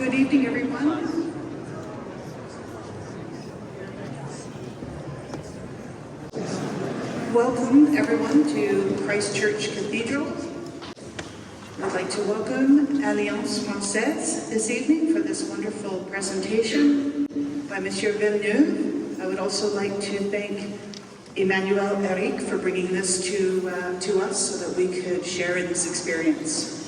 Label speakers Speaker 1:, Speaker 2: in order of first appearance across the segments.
Speaker 1: Good evening, everyone. Welcome, everyone, to Christ Church Cathedral. I'd like to welcome Alliance Française this evening for this wonderful presentation by Monsieur Villeneuve. I would also like to thank Emmanuel Hérique for bringing this to us so that we could share in this experience.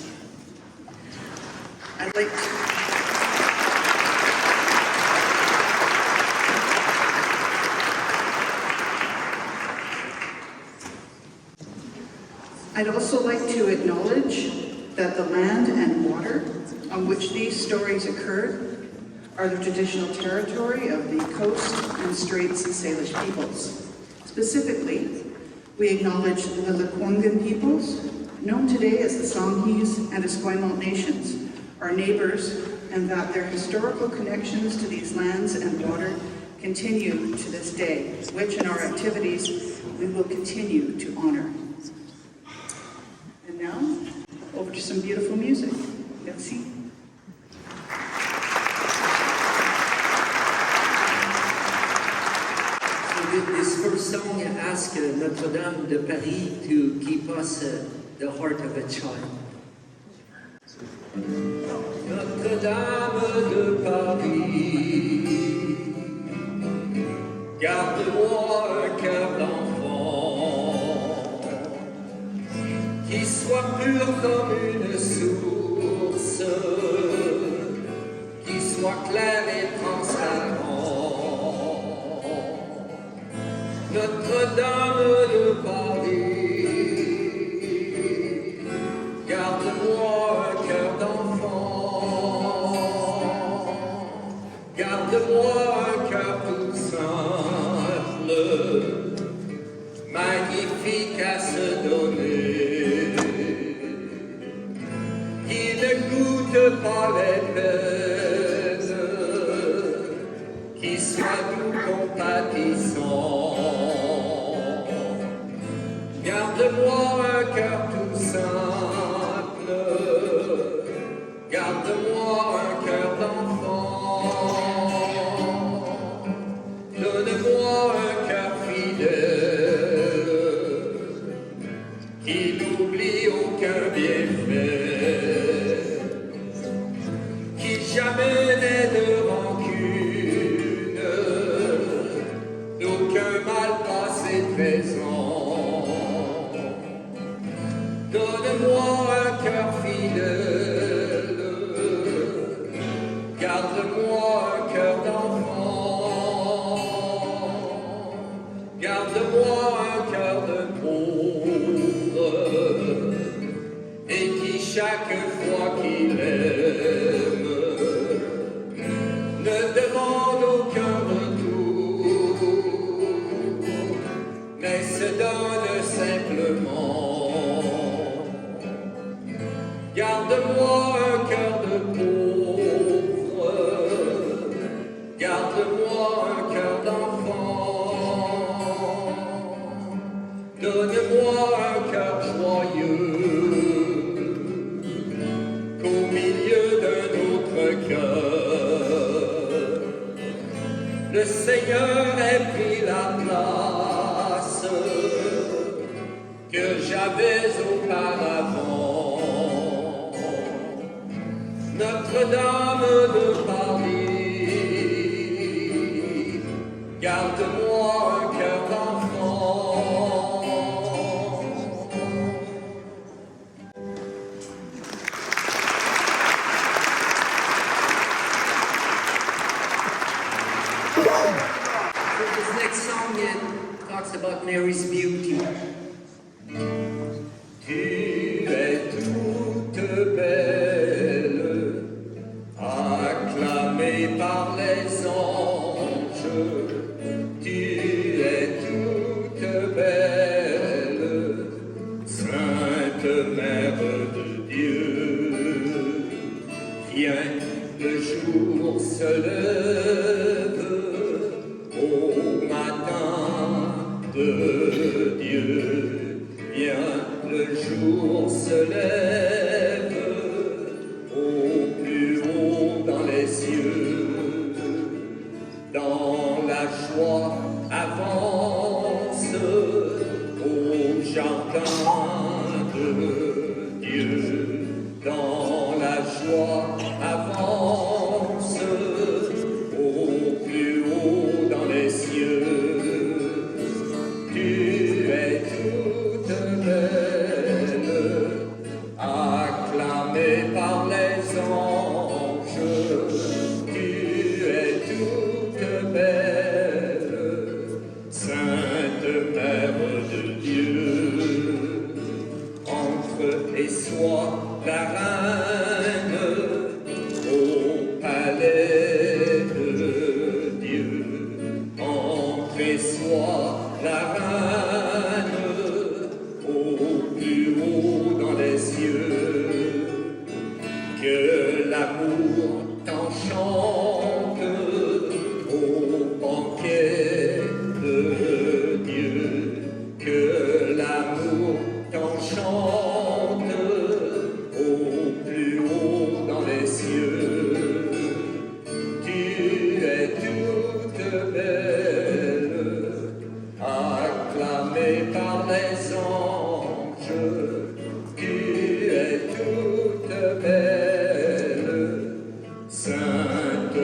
Speaker 1: I'd also like to acknowledge that the land and water on which these stories occurred are the traditional territory of the Coast and Straits Salish peoples. Specifically, we acknowledge the Lekwungen peoples, known today as the Songhees and Esquimalt nations, our neighbors, and that their historical connections to these lands and water continue to this day, which in our activities we will continue to honor. And now, over to some beautiful music. Merci.
Speaker 2: This first song asks Notre-Dame de Paris to give us the heart of a child. Notre-Dame de Paris, garde-moi un cœur d'enfant, qui soit pur comme une source, qui soit clair et transparent. Notre-Dame de Paris, garde-moi un cœur d'enfant, garde-moi un cœur tout simple, magnifique à se donner, qui ne goûte pas les peines, qui soit doux compatissant. Garde-moi un cœur tout simple, garde-moi un cœur d'enfant, donne-moi un cœur fidèle, qui n'oublie aucun bienfait, qui jamais n'ait de rancune, d'aucun mal passé présent. Donne-moi un cœur fidèle, garde-moi un cœur d'enfant, garde-moi un cœur de pauvre, et qui chaque fois qu'il aime ne demande aucun retour, mais se donne simplement. Garde-moi un cœur de pauvre, garde-moi un cœur d'enfant, donne-moi un cœur joyeux, qu'au milieu d'un autre cœur, le Seigneur ait pris la place que j'avais auparavant. Notre-Dame de Paris, garde-moi un cœur d'enfant. This next song talks about Mary's beauty. Tu es toute belle, acclamée par les anges, tu es toute belle, sainte Mère de Dieu. Viens, le jour se lève au matin de Dieu. Viens, le jour se lève au plus haut dans les
Speaker 3: avance au plus haut dans les cieux. Tu es toute belle, acclamée par les anges. Tu es toute belle, Sainte Mère de Dieu. Entre et sois la reine au palais de Dieu. Entre et sois la reine au plus haut dans les cieux. Que l'amour t'enchante au banquet de Dieu. Que l'amour t'enchante au plus haut dans les cieux. Tu es toute belle, acclamée par les anges. Tu es toute belle, Sainte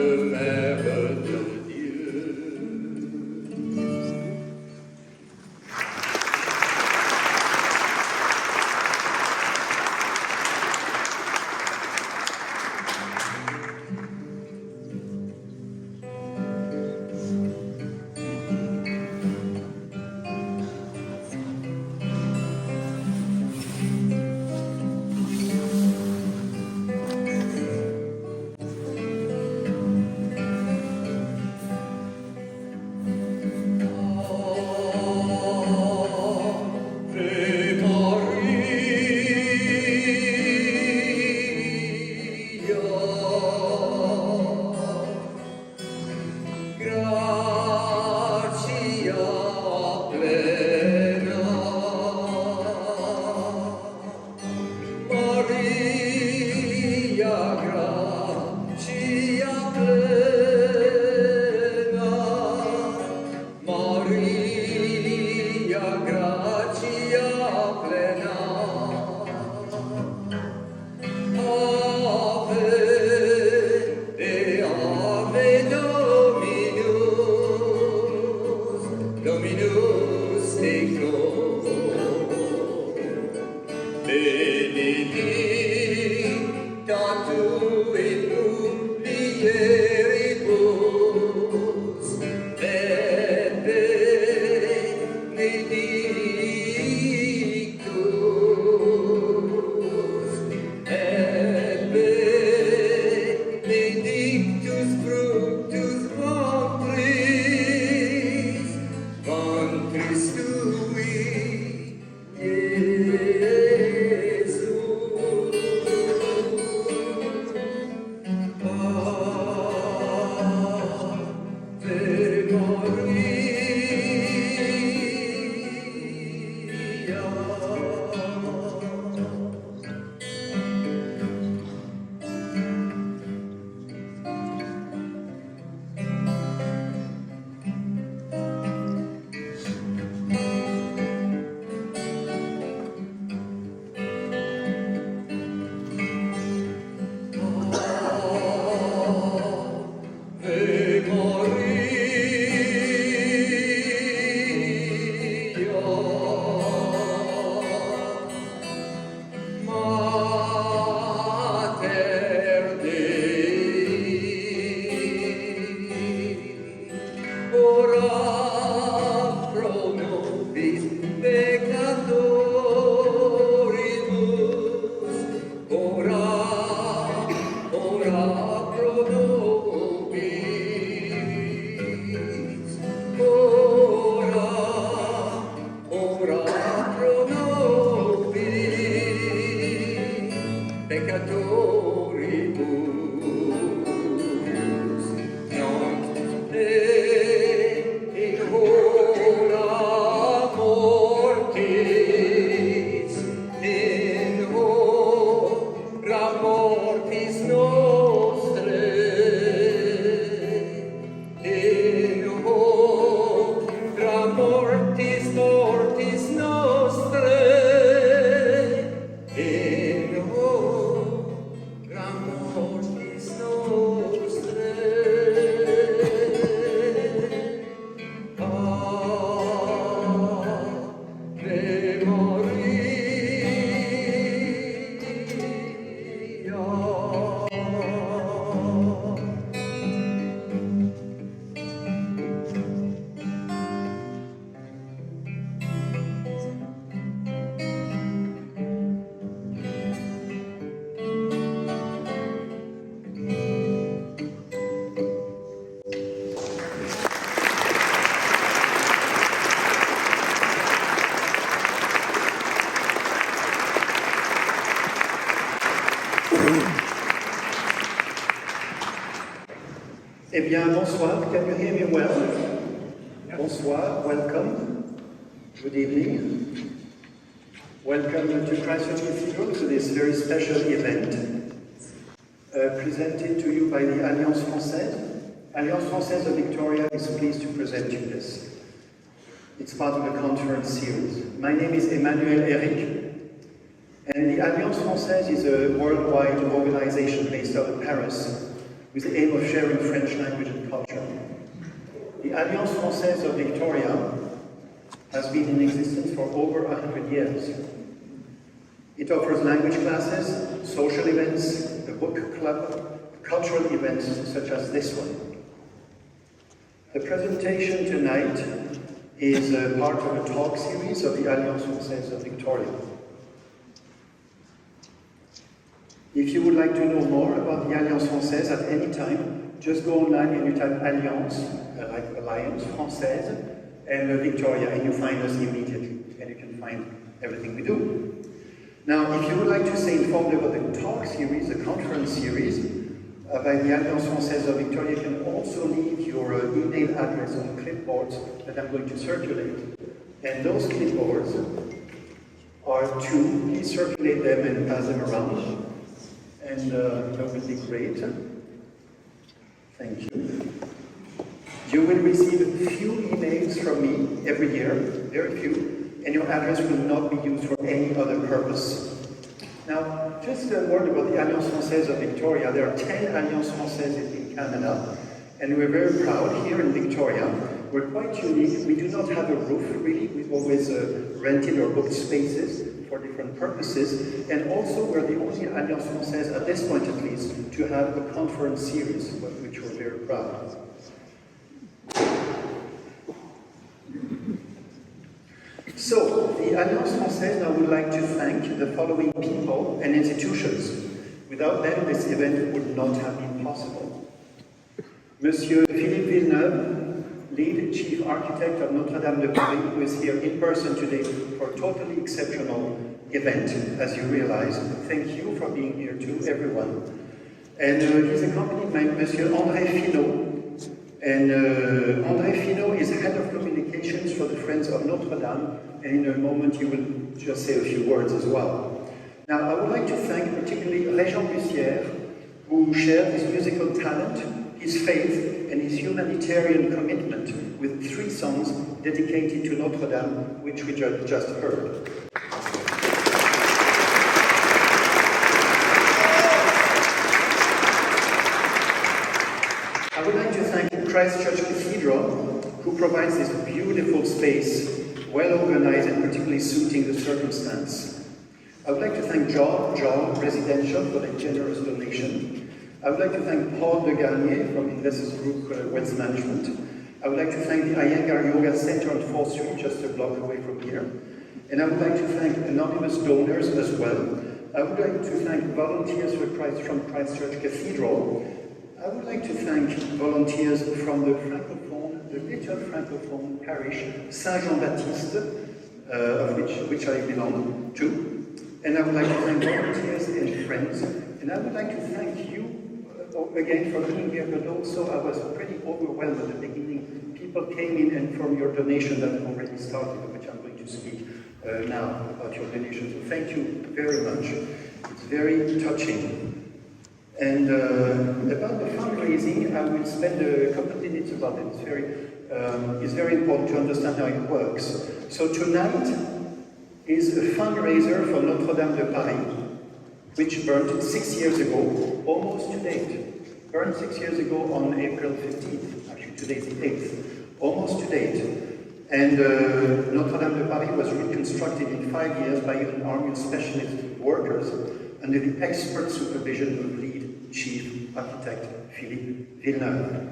Speaker 4: Eh bien, bonsoir. Can you hear me well? Bonsoir. Welcome. Good evening. Welcome to Christ Church Cathedral to this very special event presented to you by the Alliance Française. Alliance Française de Victoria is pleased to present you this. It's part of a conference series. My name is Emmanuel Hérique, and the Alliance Française is a worldwide organization based out of Paris with the aim of sharing French language and culture. The Alliance Française of Victoria has been in existence for over 100 years. It offers language classes, social events, a book club, cultural events such as this one. The presentation tonight is part of a talk series of the Alliance Française of Victoria. If you would like to know more about the Alliance Française at any time, just go online and you type Alliance, like Alliance Française, and Victoria, and you find us immediately, and you can find everything we do. Now, if you would like to stay informed about the talk series, the conference series, by the Alliance Française of Victoria, you can also leave your email address on clipboards that I'm going to circulate. And those clipboards are to please circulate them and pass them around. And that will be great. Thank you. You will receive a few emails from me every year, very few, and your address will not be used for any other purpose. Now, just a word about the Alliance Française of Victoria. There are 10 Alliance Françaises in Canada, and we're very proud here in Victoria. We're quite unique. We do not have a roof, really. We've always rented or booked spaces for different purposes, and also we're the only Alliance Française, at this point at least, to have a conference series, which we're very proud of. So, the Alliance Française now would like to thank the following people and institutions. Without them, this event would not have been possible. Monsieur Philippe Villeneuve, lead chief architect of Notre-Dame de Paris, who is here in person today for a totally exceptional event, as you realize. Thank you for being here too, everyone. And he's accompanied by Monsieur André Finot. And André Finot is head of communications for the Friends of Notre-Dame, and in a moment he will just say a few words as well. Now, I would like to thank particularly Réjean Bussières, who shared his musical talent, his faith, and his humanitarian commitment with 3 songs dedicated to Notre-Dame, which we just heard. I would like to thank Christ Church Cathedral, who provides this beautiful space, well organized and particularly suiting the circumstance. I would like to thank Jawl Residential for their generous donation. I would like to thank Paul de Garnier from Investors Group Wealth Management. I would like to thank the Iyengar Yoga Center on 4th Street, just a block away from here. And I would like to thank anonymous donors as well. I would like to thank volunteers from Christ Church Cathedral. I would like to thank volunteers from the little Francophone parish, Saint-Jean-Baptiste, of which I belong to. And I would like to thank volunteers and friends. And I would like to thank you again for being here, but also I was pretty overwhelmed at the beginning. People came in and from your donation that already started, which I'm going to speak now about your donation. So thank you very much. It's very touching. And about the fundraising, I will spend a couple of minutes about it. It's very important to understand how it works. So tonight is a fundraiser for Notre-Dame de Paris, which burned 6 years ago, almost to date. Burned 6 years ago on April 15th. Actually, today's the 8th. Almost to date. And Notre-Dame de Paris was reconstructed in 5 years by an army of specialist workers under the expert supervision of lead chief architect Philippe Villeneuve.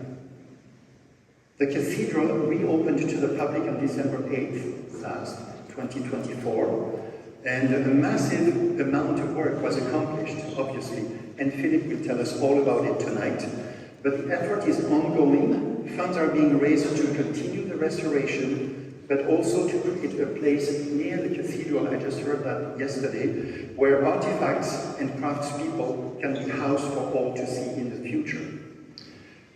Speaker 4: The cathedral reopened to the public on December 8th, last 2024, and a massive amount of work was accomplished, obviously, and Philippe will tell us all about it tonight. But the effort is ongoing. Funds are being raised to continue the restoration, but also to create a place near the cathedral, I just heard that yesterday, where artifacts and craftspeople can be housed for all to see in the future.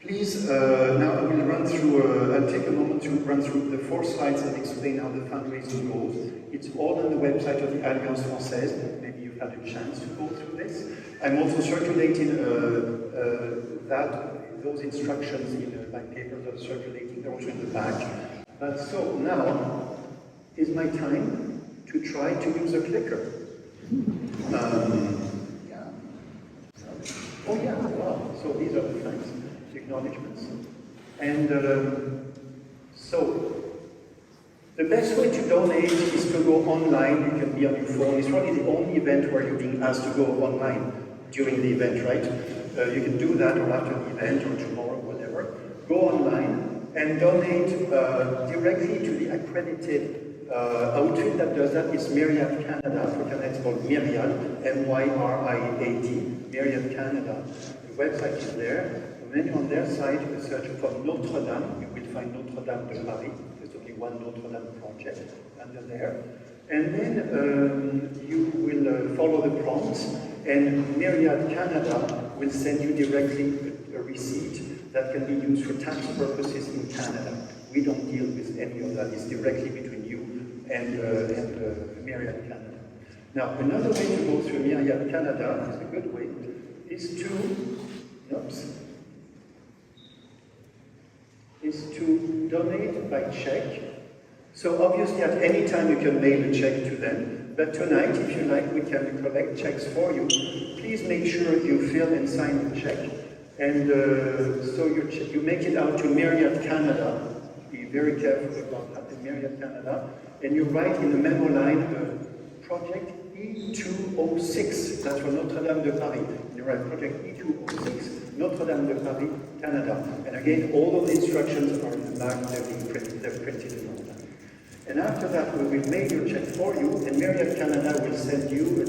Speaker 4: Please, now I will run through, I'll take a moment to run through the 4 slides and explain how the fundraising goes. It's all on the website of the Alliance Française. Maybe you've had a chance to go through this. I'm also circulating those instructions in my papers are circulating, they're also in the back. So now is my time to try to use a clicker. Yeah. Oh yeah, wow. So these are the thanks, the acknowledgements. And so the best way to donate is to go online. You can be on your phone. It's probably the only event where you're being asked to go online during the event, right? You can do that or after the event or tomorrow, whatever. Go online and donate directly to the accredited outfit that does that. It's Myriad Canada. For Canada, it's called Myriad, M-Y-R-I-A-D, Myriad Canada. The website is there. And then on their site, you search for Notre-Dame. You will find Notre-Dame de Paris. There's only one Notre-Dame project under there. And then you will follow the prompts, and Myriad Canada will send you directly a receipt that can be used for tax purposes in Canada. We don't deal with any of that. It's directly between you and Myriad Canada. Now, another way to go through Myriad Canada, is a good way, is to donate by check. So obviously at any time you can mail a check to them, but tonight, if you like, we can collect checks for you. Please make sure you fill and sign the check, and so you make it out to Myriad Canada. Be very careful about that, in Myriad Canada, and you write in the memo line, Project E206, that's for Notre-Dame de Paris. You write Project E206, Notre-Dame de Paris, Canada. And again, all of the instructions are in the back, they're printed in all that. And after that, we will mail your check for you, and Myriad Canada will send you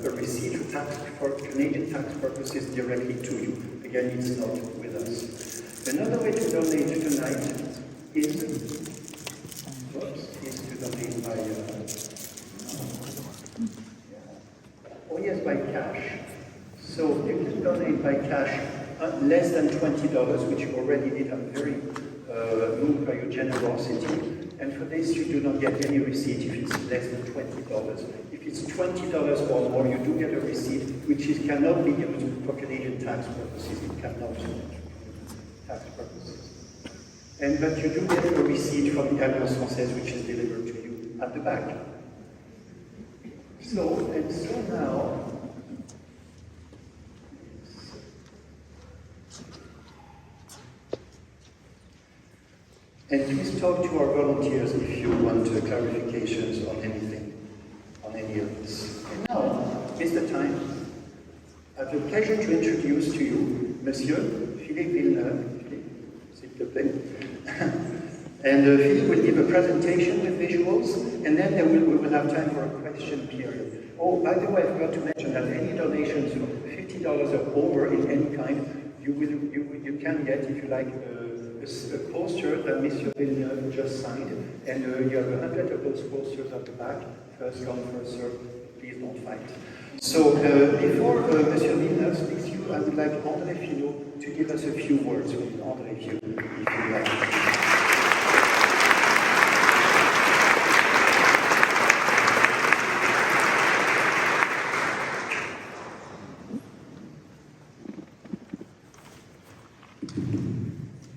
Speaker 4: a receipt for Canadian tax purposes directly to you. Again, it's not with us. Another way to donate tonight is to donate by, by cash. So you can donate by cash less than $20, which you already did. I'm very moved by your generosity. And for this, you do not get any receipt if it's less than $20. If it's $20 or more, you do get a receipt, which cannot be used for Canadian tax purposes. It cannot be used for tax purposes. But you do get a receipt from the Alliance Française, which is delivered to you at the back. So now, and please talk to our volunteers if you want clarifications on anything, on any of this. And now is the time. I have the pleasure to introduce to you Monsieur Philippe Villeneuve. Philippe, s'il te plaît. And Philippe will give a presentation with visuals, and then we will have time for a question period. Oh, by the way, I forgot to mention that any donations of $50 or over in any kind, you can get, if you like, a poster that Monsieur Villeneuve just signed, and you have 100 of those posters at the back. First come, first served. Please don't fight. So before Monsieur Villeneuve speaks to you, I would like André Finot to give us a few words. André, if you like.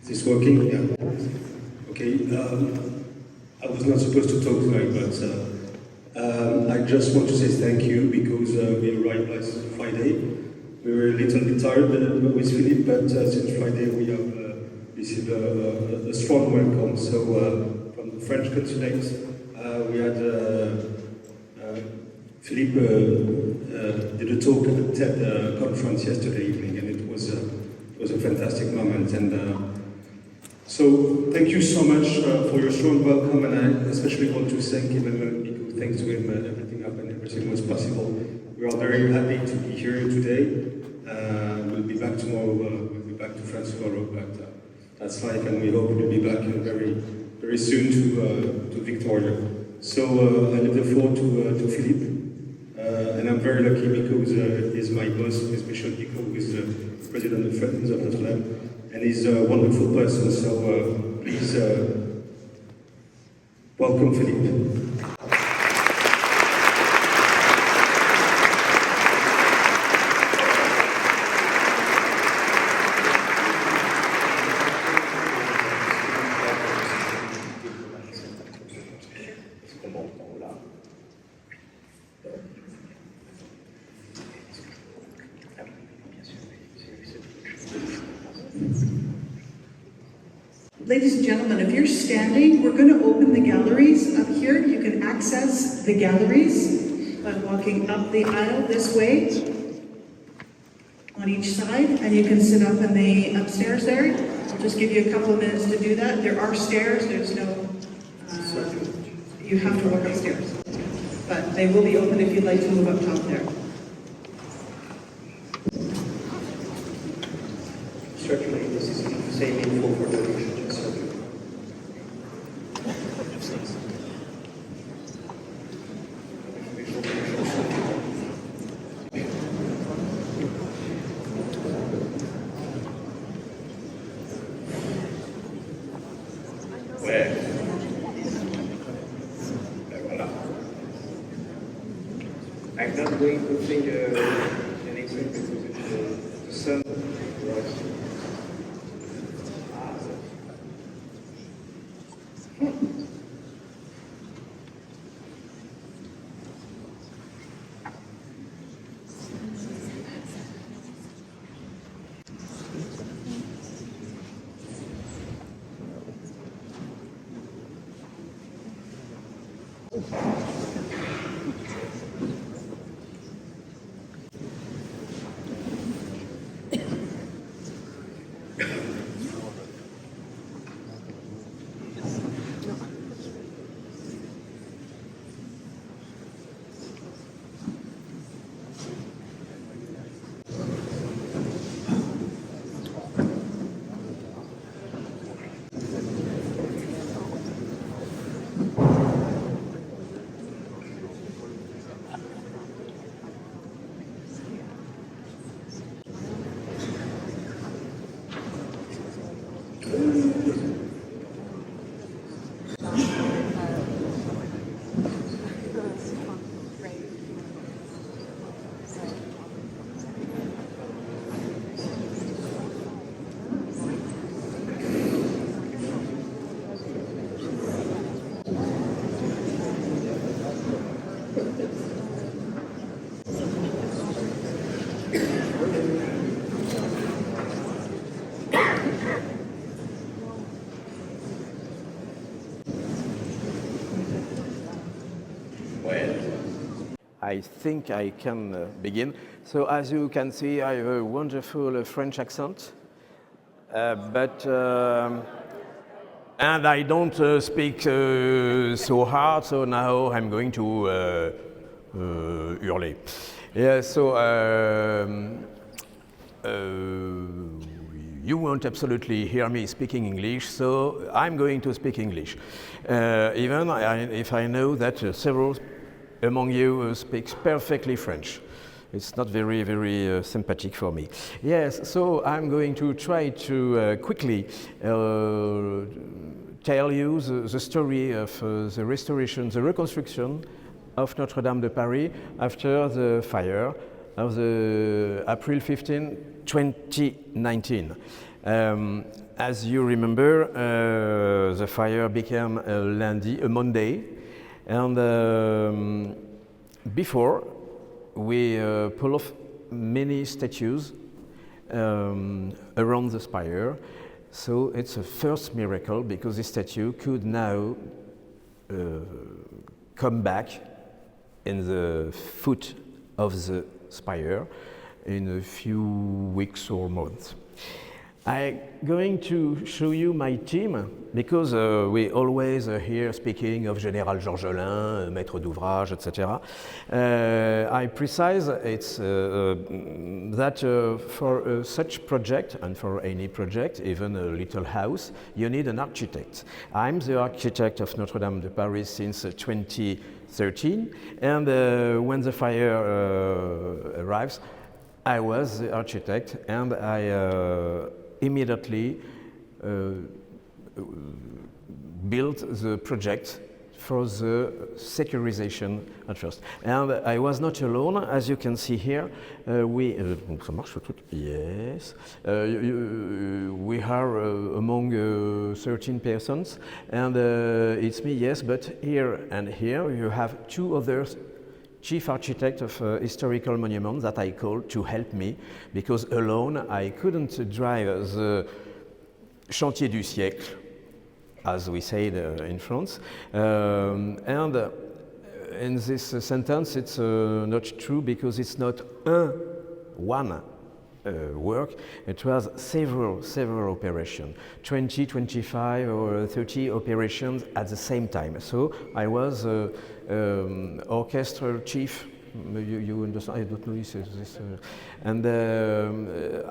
Speaker 5: Is this working? Yeah. Okay. I was not supposed to talk tonight, but I just want to say thank you because we arrived last Friday. We were a little bit tired with Philippe, but since Friday we have received a strong welcome. So from the French consulate, we had Philippe did a talk at the TED conference yesterday evening, and it was a fantastic moment. And so thank you so much for your strong welcome, and I especially want to thank Emmanuel because thanks to him everything happened, everything was possible. We are very happy to be here today. We'll be back tomorrow. We'll be back to France tomorrow, but that's life, and we hope we'll be back very, very soon to Victoria. So I leave the floor to Philippe, and I'm very lucky because he's my boss, he's Michel Picot, who is the president of Friends of Notre-Dame. and he's a wonderful person. So please welcome Philippe.
Speaker 1: Ladies and gentlemen, if you're standing, we're going to open the galleries up here. You can access the galleries by walking up the aisle this way on each side, and you can sit up in the upstairs there. I'll just give you a couple of minutes to do that. There are stairs. There's no, you have to walk upstairs. But they will be open if you'd like to move up top there.
Speaker 4: Certainly, this is the same info for donation.
Speaker 6: I'm not going to sing anything because the sun was.
Speaker 7: I think I can begin. So as you can see, I have a wonderful French accent, and I don't speak so hard, so now I'm going to hurler. Yeah, so you won't absolutely hear me speaking English, so I'm going to speak English, even if I know that several among you speaks perfectly French. It's not very, very sympathetic for me. Yes, so I'm going to try to quickly tell you the story of the restoration, the reconstruction of Notre-Dame de Paris after the fire of the April 15, 2019. As you remember, the fire became a Monday, and before we pull off many statues around the spire. So it's a first miracle because the statue could now come back in the foot of the spire in a few weeks or months. I'm going to show you my team because we always hear speaking of Général Georgelin, maître d'ouvrage, etc. I precise it's that for such project and for any project, even a little house, you need an architect. I'm the architect of Notre-Dame de Paris since 2013, and when the fire arrives, I was the architect, and I immediately built the project for the securization at first. And I was not alone, as you can see here. Ça marche le truc? Yes. We are among 13 persons, and it's me, yes, but here and here you have two others, chief architect of historical monuments that I called to help me, because alone I couldn't drive the chantier du siècle, as we say in France. And in this sentence, it's not true, because it's not one work. It was several operations, 20, 25 or 30 operations at the same time. So I was orchestra chief. You understand? I don't know this. And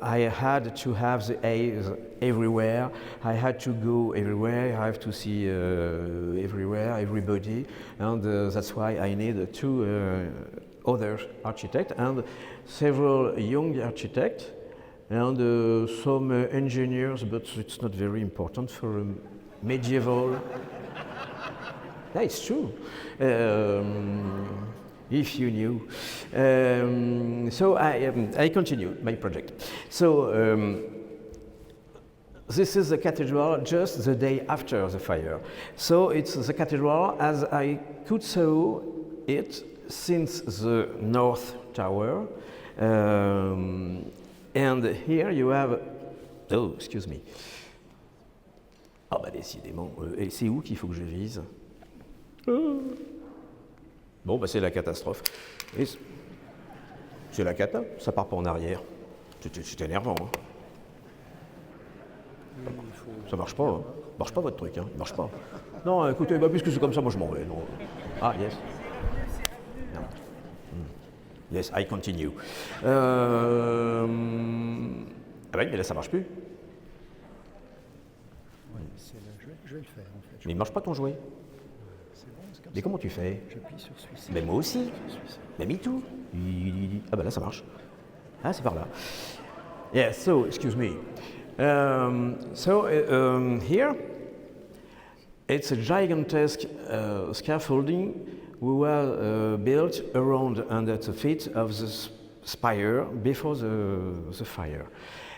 Speaker 7: I had to have the eyes everywhere. I had to go everywhere. I have to see everywhere, everybody, and that's why I need two other architects and several young architects and some engineers, but it's not very important for medieval. Yeah, it's true. If you knew. So I continue my project. So this is the cathedral just the day after the fire. So it's the cathedral as I could saw it since the north tower. And here you have, oh, excuse me. Ah bah décidément, et c'est où qu'il faut que je vise? Bon, bah c'est la catastrophe. C'est la cata, ça part pas en arrière. C'est énervant. Hein. Ça marche pas. Hein. Marche pas votre truc, hein. Il marche pas. Non, écoutez, bah, puisque c'est comme ça, moi je m'en vais. Non. Ah, yes. No. Yes, I continue. Ah bah, mais là ça marche plus.
Speaker 8: Ouais, je vais le faire en fait.
Speaker 7: Mais il marche pas ton jouet. Mais comment tu fais?
Speaker 8: J'appuie sur celui-ci.
Speaker 7: Mais moi aussi. Mais me too. Ah bah là ça marche. Ah c'est par là. Yeah, so excuse me. Here it's a gigantesque scaffolding we were built around and at the feet of the spire before the fire.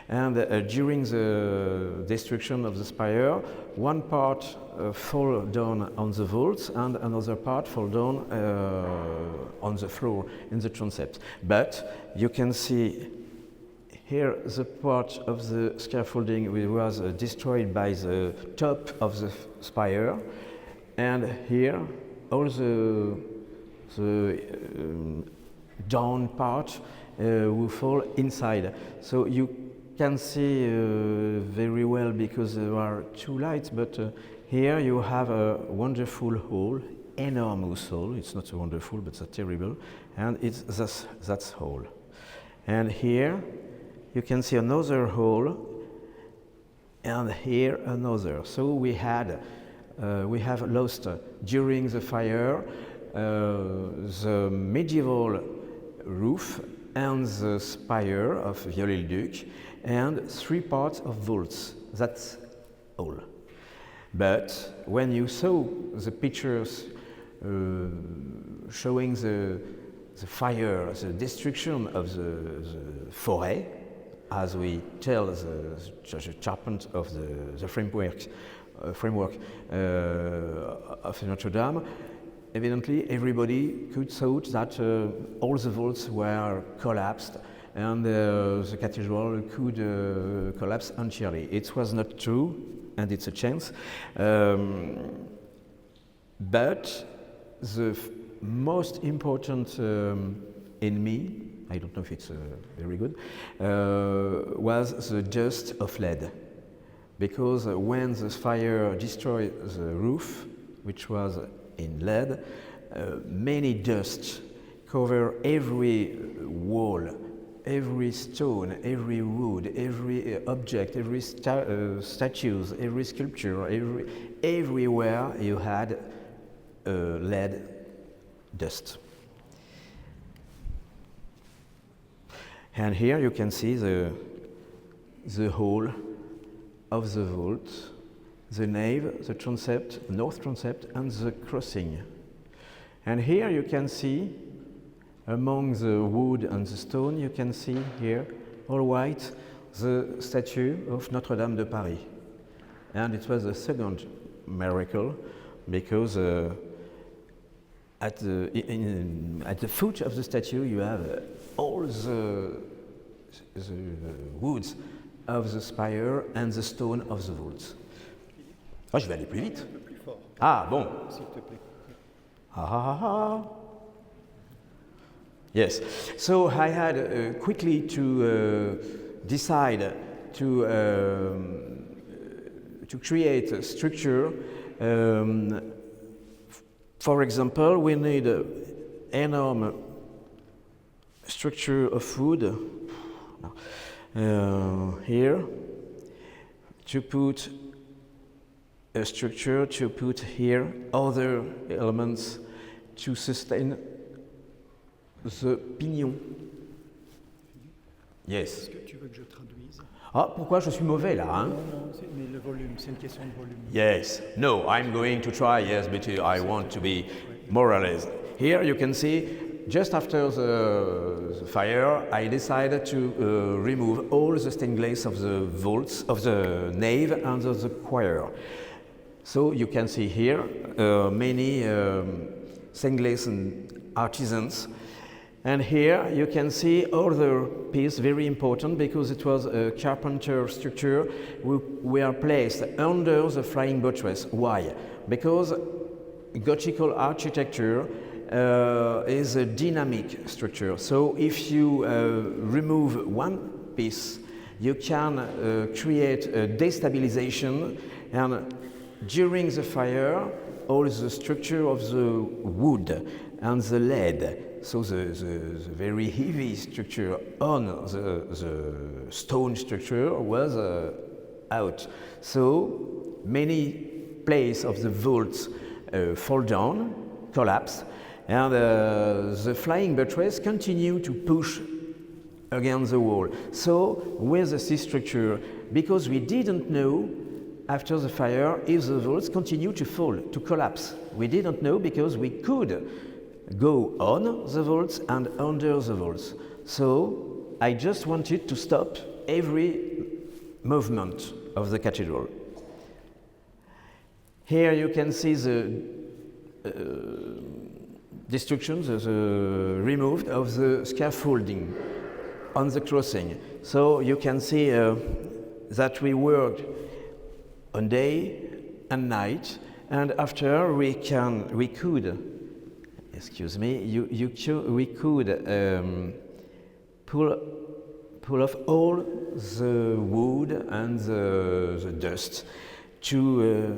Speaker 7: And during the destruction of the spire, one part fall down on the vaults and another part fall down on the floor in the transept. But you can see here the part of the scaffolding which was destroyed by the top of the spire, and here all the down part will fall inside. So you can see very well because there are two lights, but here you have a wonderful hall, enormous hall. It's not so wonderful, but it's terrible, and it's that's hall. And here you can see another hall, and here another. So we have lost during the fire the medieval roof and the spire of Viollet-le-Duc, and 3 parts of vaults. That's all. But when you saw the pictures showing the fire, the destruction of the forêt, as we tell the charpent of the framework of Notre-Dame, evidently everybody could thought that all the vaults were collapsed and the cathedral could collapse entirely. It was not true, and it's a chance. But the most important in me, I don't know if it's very good, was the dust of lead. Because when the fire destroyed the roof, which was in lead, many dust cover every wall, every stone, every wood, every object, every statues, every sculpture, everywhere you had lead dust. And here you can see the hall of the vault, the nave, the transept, north transept, and the crossing. And here you can see, among the wood and the stone, you can see here, all white, the statue of Notre-Dame de Paris. And it was the second miracle, because at the foot of the statue you have all the woods of the spire and the stone of the vault. Ah, je vais aller plus vite. Ah, bon. Yes. So I had quickly to decide to create a structure. For example, we need an enormous structure of wood here to put a structure, to put here other elements to sustain the pignon. Yes.
Speaker 8: Est-ce que tu veux que je traduise?
Speaker 7: Ah, pourquoi je suis mauvais là, hein?
Speaker 8: Non, mais le volume, c'est une question de volume.
Speaker 7: Yes. No, I'm going to try, yes, but I want to be more or less. Here you can see, just after the fire, I decided to remove all the stained glass of the vaults, of the nave and of the choir. So you can see here many stained glass and artisans. And here you can see other piece, very important, because it was a carpenter structure. We are placed under the flying buttress. Why? Because Gothical architecture is a dynamic structure. So if you remove one piece, you can create a destabilization, and during the fire, all the structure of the wood and the lead, so the very heavy structure on the stone structure was out. So many places of the vaults fall down, collapse, and the flying buttress continue to push against the wall. So with this structure, because we didn't know after the fire if the vaults continue to fall, to collapse. We didn't know because we could go on the vaults and under the vaults. So I just wanted to stop every movement of the cathedral. Here you can see the destruction, the removed of the scaffolding on the crossing. So you can see that we worked on day and night, and after we could pull off all the wood and the dust to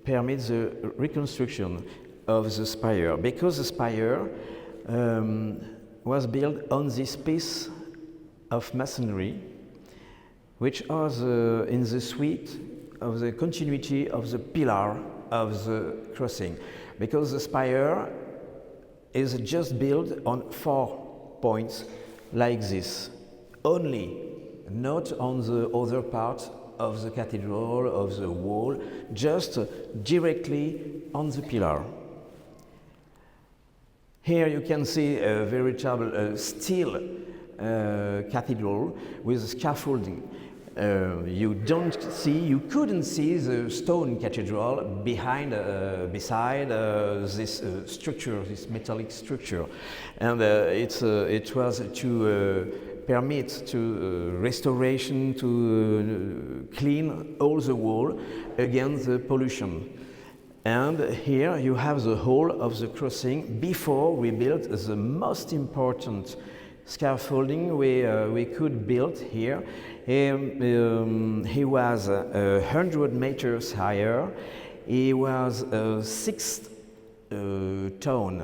Speaker 7: permit the reconstruction of the spire, because the spire was built on this piece of masonry, which was in the suite of the continuity of the pillar of the crossing, because the spire is just built on 4 points like this only, not on the other part of the cathedral, of the wall, just directly on the pillar. Here you can see a veritable steel cathedral with scaffolding. You couldn't see the stone cathedral beside this structure, this metallic structure, and it was to permit to restoration, to clean all the wall against the pollution. And here you have the whole of the crossing before we built the most important scaffolding we could build here. He was 100 meters higher. He was 6 tons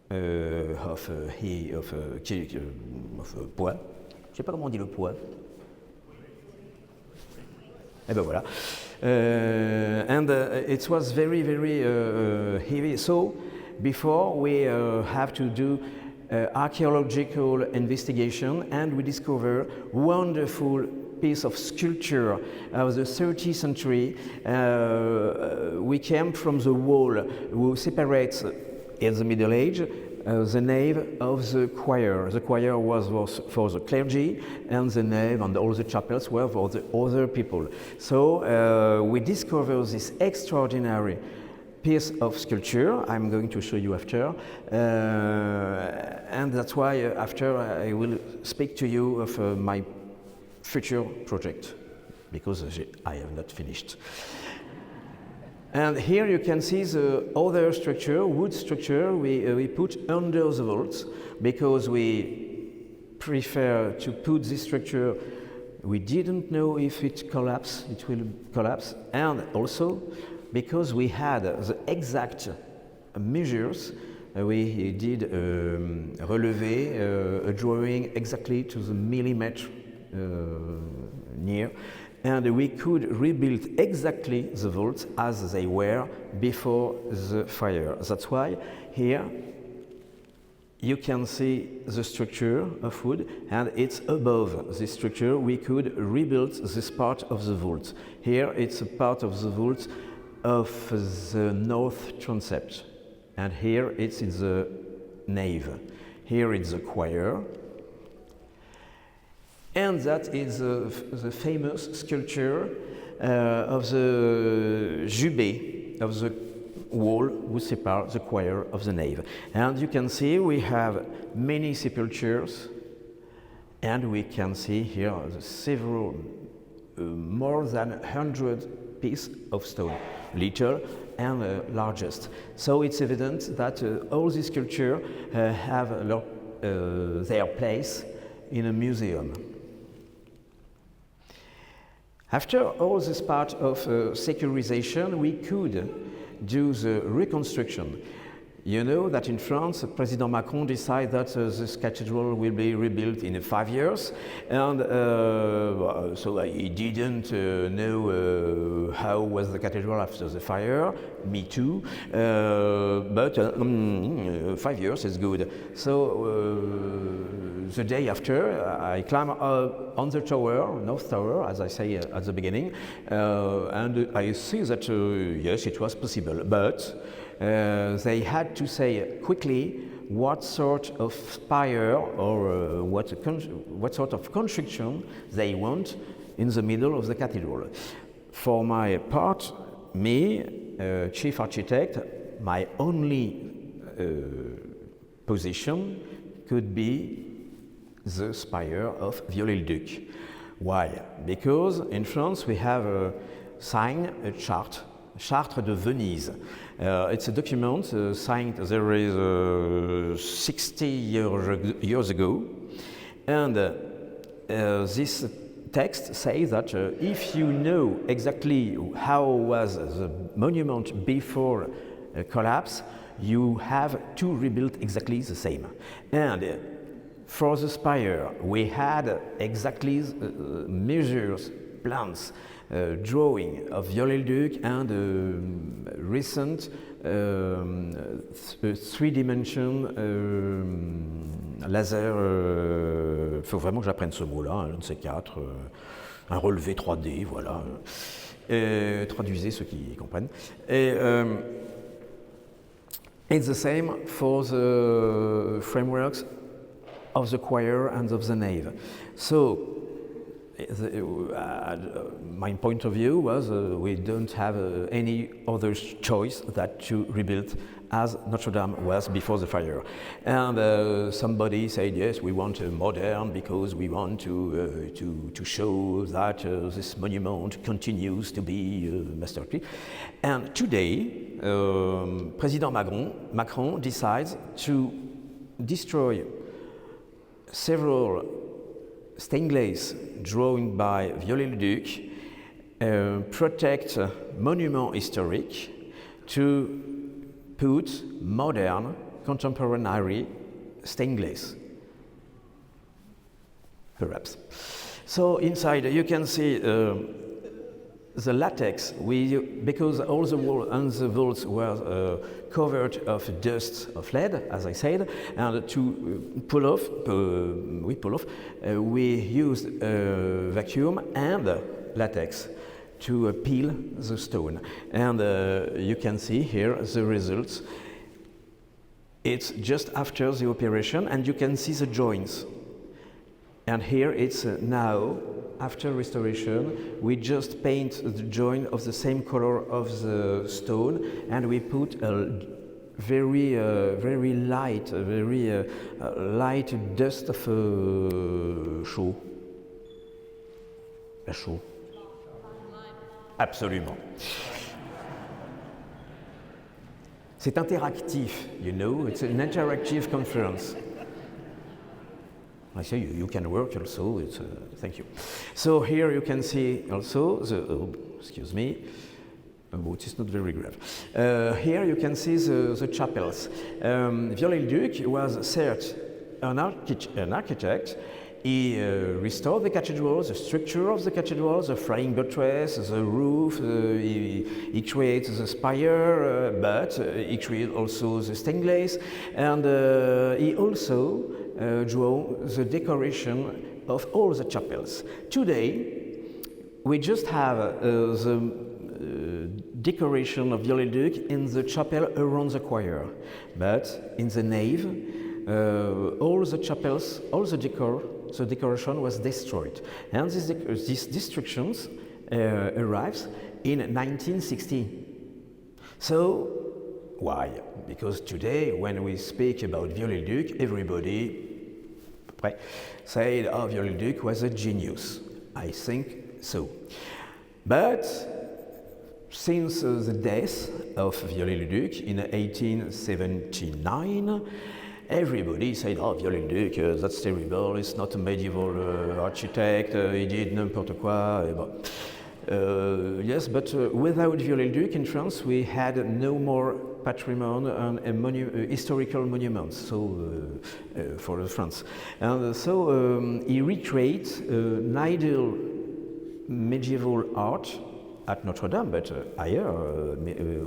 Speaker 7: of poids. Je sais pas comment on dit le poids. Eh ben voilà. And it was very, very heavy. So before we have to do archaeological investigation, and we discover wonderful piece of sculpture of the 30th century. We came from the wall who separates in the Middle Age the nave of the choir. The choir was for the clergy, and the nave and all the chapels were for the other people. So we discovered this extraordinary piece of sculpture. I'm going to show you after, and that's why after I will speak to you of my future project, because I have not finished. And here you can see the other structure, wood structure, we put under the vaults, because we prefer to put this structure. We didn't know if it will collapse, and also because we had the exact measures. We did relevé, a drawing exactly to the millimeter near, and we could rebuild exactly the vaults as they were before the fire. That's why here you can see the structure of wood, and it's above this structure we could rebuild this part of the vault. Here it's a part of the vault of the north transept, and here it's in the nave. Here it's the choir, and that is the famous sculpture of the jubé of the wall who separates the choir of the nave. And you can see we have many sepulchres, and we can see here several, more than 100 pieces of stone, little and largest. So it's evident that all these sculptures have their place in a museum. After all this part of securization, we could do the reconstruction. You know that in France, President Macron decided that this cathedral will be rebuilt in 5 years, and so he didn't know how was the cathedral after the fire. Me too, but 5 years is good. So the day after, I climb on the tower, North Tower, as I say at the beginning, and I see that yes, it was possible, but they had to say quickly what sort of spire or what sort of construction they want in the middle of the cathedral. For my part, me, chief architect, my only position could be the spire of Viollet-le-Duc. Why? Because in France we have signed a chart, Charte de Venise. It's a document signed there is 60 years ago, and this text says that if you know exactly how was the monument before collapse, you have to rebuild exactly the same. And for the spire, we had exactly measures, plans, drawing of Viollet-le-Duc and recent three-dimension laser. Faut vraiment que j'apprenne ce mot-là, un de ces quatre, un relevé 3D, voilà. Traduisez ceux qui comprennent. Et it's the same for the frameworks of the choir and of the nave. So my point of view was we don't have any other choice than to rebuild as Notre-Dame was before the fire. And somebody said, yes, we want modern because we want to show that this monument continues to be a masterpiece. And today, President Macron decides to destroy several stained glass drawing by Viollet-le-Duc, protect monument historic, to put modern, contemporary stained glass, perhaps. So inside you can see the latex, because all the wall and the walls were covered of dust of lead, as I said, and to pull off, we used vacuum and latex to peel the stone. And you can see here the results. It's just after the operation, and you can see the joints. And here it's now, after restoration, we just paint the joint of the same color of the stone, and we put a very light dust of chaux. La chaux. Absolument. C'est interactif, you know, it's an interactive conference. I say you can work also, thank you. So here you can see also excuse me, but it's not very grave. Here you can see the chapels. Viollet-le-Duc was an architect. He restored the cathedral, the structure of the cathedral, the flying buttress, the roof, he created the spire, but he created also the stained glass, and he also drew the decoration of all the chapels. Today, we just have the decoration of Viollet-le-Duc in the chapel around the choir, but in the nave, all the chapels, all the decoration was destroyed. And these destructions arrives in 1960. So, why? Because today, when we speak about Viollet-le-Duc, everybody said, oh, Viollet-le-Duc was a genius. I think so. But since the death of Viollet-le-Duc in 1879, everybody said, oh, Viollet-le-Duc, that's terrible, it's not a medieval architect, he did n'importe quoi. Yes, but without Viollet-le-Duc in France, we had no more patrimony and historical monuments for France. And so he recreates an ideal medieval art at Notre-Dame, but higher,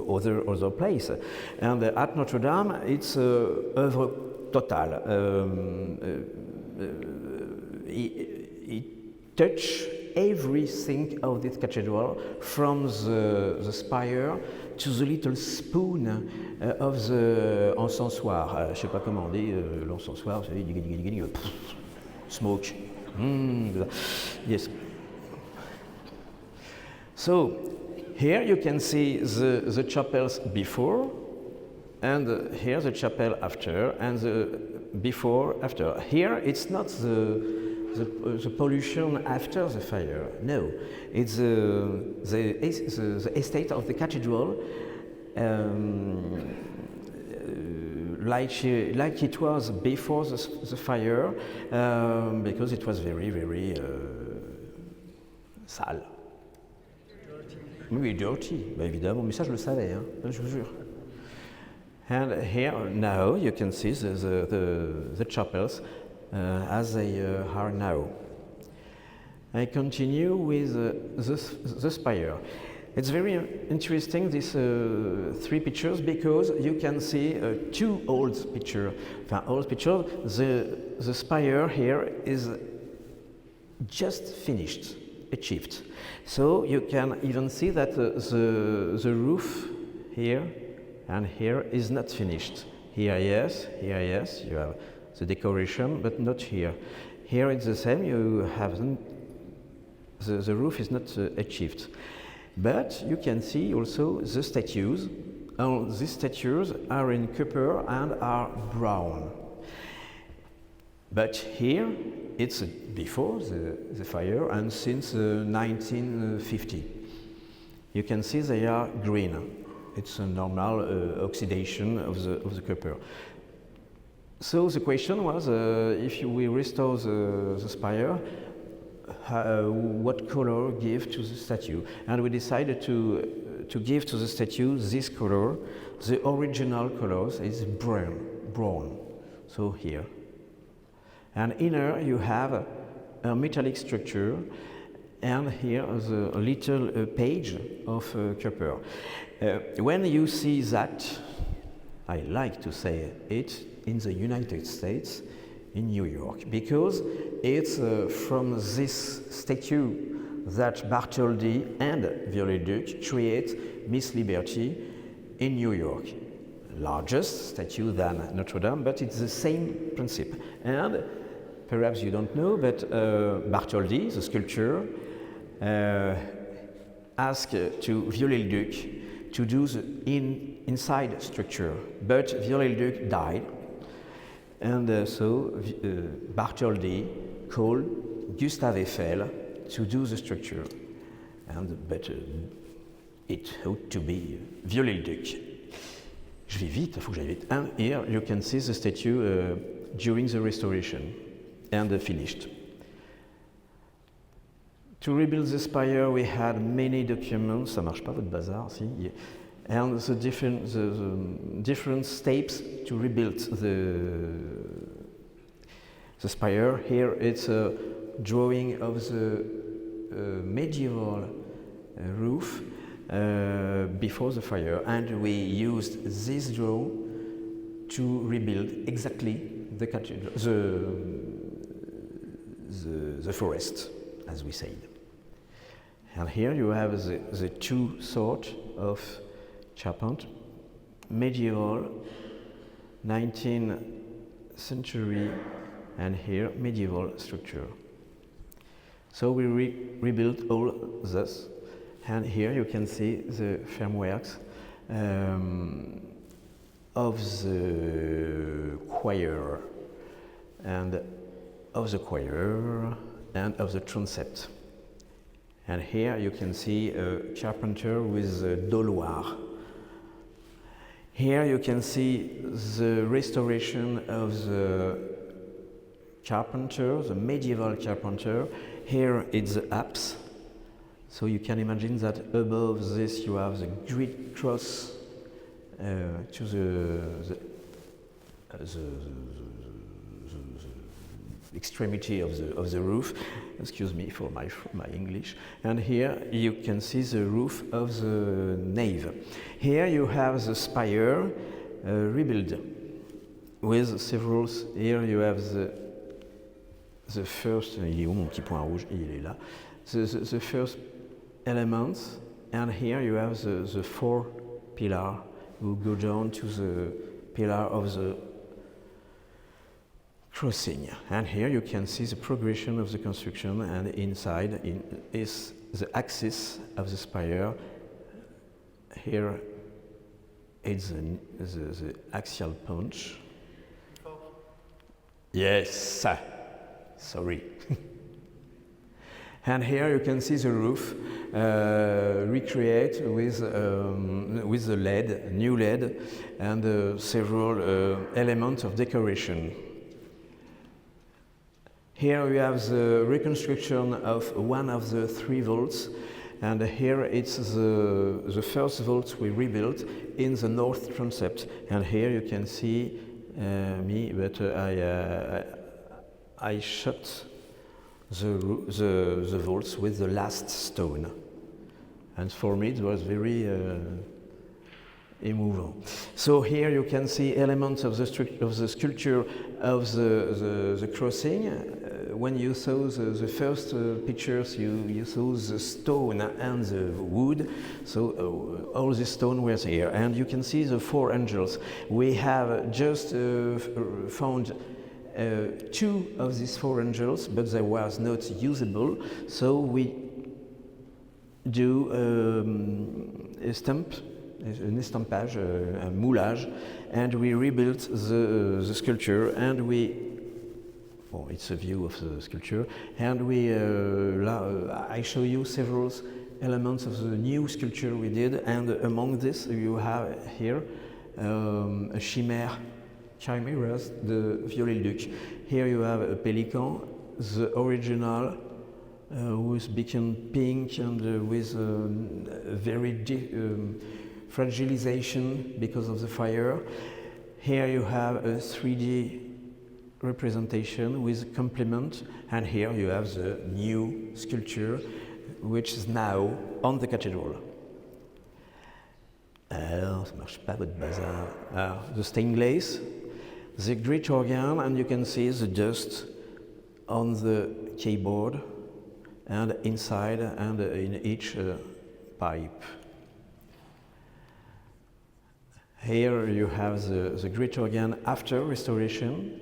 Speaker 7: other place. And at Notre-Dame, it's œuvre totale. He touched everything of this cathedral, from the spire to the little spoon of the encensoir. Je sais pas comment on dit l'encensoir, vous savez, smoke. Yes. So here you can see the chapels before, and here the chapel after, and the before after. Here it's not the pollution after the fire. No, it's the estate of the cathedral, like it was before the fire, because it was very sale. Oui, dirty, bah évidemment, mais ça je le savais, hein, je vous jure. And here now you can see the chapels as they are now. I continue with the spire. It's very interesting, these three pictures, because you can see two old pictures. The spire here is just finished, achieved. So you can even see that the roof here and here is not finished. Here yes, you have the decoration, but not here. Here it's the same, you haven't, the roof is not achieved. But you can see also the statues, and these statues are in copper and are brown. But here it's before the fire and since 1950. You can see they are green. It's a normal oxidation of the copper. So the question was, if we restore the spire, what color give to the statue? And we decided to give to the statue this color. The original colors is brown. So here. And inner you have a metallic structure, and here is a little page of copper. When you see that, I like to say it, in the United States, in New York, because it's from this statue that Bartholdi and Viollet-le-Duc create Miss Liberty in New York. Largest statue than Notre-Dame, but it's the same principle. And perhaps you don't know, but Bartholdi, the sculptor, asked to Viollet-le-Duc to do the inside structure, but Viollet-le-Duc died, and so Bartholdi called Gustave Eiffel to do the structure, but it ought to be Viollet-le-Duc. Je vais vite, il faut que j'aille vite. And here you can see the statue during the restoration and finished. To rebuild the spire, we had many documents. Ça marche pas votre bazar, si? Yeah. And the different steps to rebuild the spire. Here it's a drawing of the medieval roof before the fire, and we used this draw to rebuild exactly the cathedral, the forest, as we said. And here you have the two sorts of charpent, medieval, 19th century, and here medieval structure. So we rebuilt all this, and here you can see the frameworks of the choir and of the transept. And here you can see a carpenter with a doloir. Here you can see the restoration of the carpenter, the medieval carpenter. Here it's the apse. So you can imagine that above this you have the great cross to the extremity of the roof. Excuse me for my English. And here you can see the roof of the nave. Here you have the spire rebuilt with several. Here you have the first. Il est où mon petit point rouge? Il est là. The first elements, and here you have the four pillars who go down to the pillar of the crossing. And here you can see the progression of the construction, and inside is the axis of the spire. Here it's the axial punch. Yes, sorry. And here you can see the roof recreate with the LED, new LED, and several elements of decoration. Here we have the reconstruction of one of the three vaults, and here it's the first vault we rebuilt in the north transept. And here you can see me, but I shut the vaults with the last stone, and for me it was very immovable. So here you can see elements of the sculpture of the crossing. When you saw the first pictures, you saw the stone and the wood. So all the stone was here, and you can see the four angels. We have just found two of these four angels, but they was not usable, so we do a stamp, an estampage, a moulage, and we rebuilt the sculpture, and it's a view of the sculpture, and I show you several elements of the new sculpture we did, and among this you have here a chimeras, the Viollet-le-Duc. Here you have a pelican, the original, who's become pink and with very fragilization because of the fire. Here you have a 3D representation with complement, and here you have the new sculpture which is now on the cathedral. Alors, ça marche pas votre bazar. The stained glass, the great organ, and you can see the dust on the keyboard and inside and in each pipe. Here you have the great organ after restoration,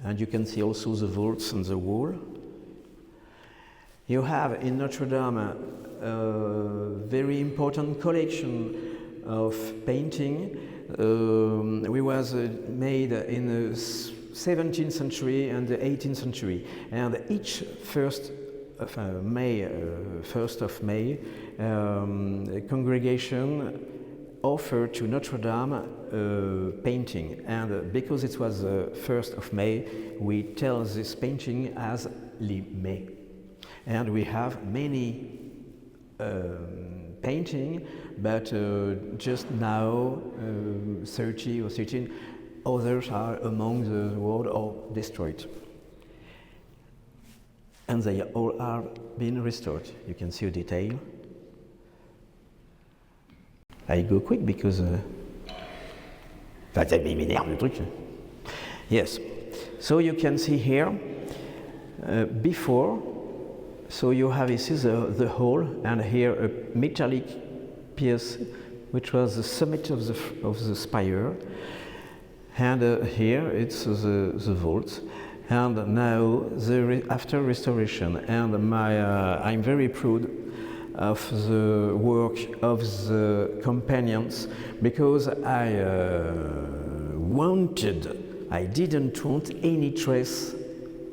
Speaker 7: and you can see also the vaults on the wall. You have in Notre-Dame a very important collection of painting. We was made in the 17th century and the 18th century, and each 1st of May, a congregation offered to Notre-Dame painting, and because it was the 1st of May, we tell this painting as Les Mai. And we have many painting, but just now 30 or 13 others are among the world or destroyed. And they all are being restored. You can see a detail. I go quick because ça m'énerve le truc. Yes. So you can see here before. So you have this is the hall, and here a metallic piece, which was the summit of the spire, and here it's the vault. And now after restoration, and I'm very proud of the work of the companions, because I didn't want any trace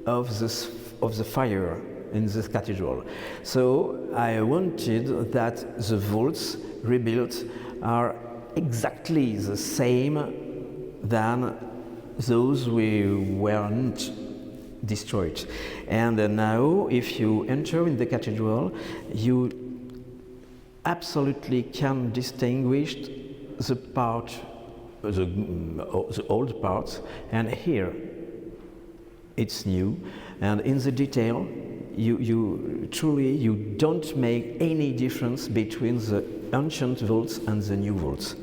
Speaker 7: of the fire in this cathedral. So I wanted that the vaults rebuilt are exactly the same than those we weren't destroyed. And now if you enter in the cathedral, you absolutely can distinguish the old parts, and here it's new, and in the detail you truly don't make any difference between the ancient vaults and the new vaults.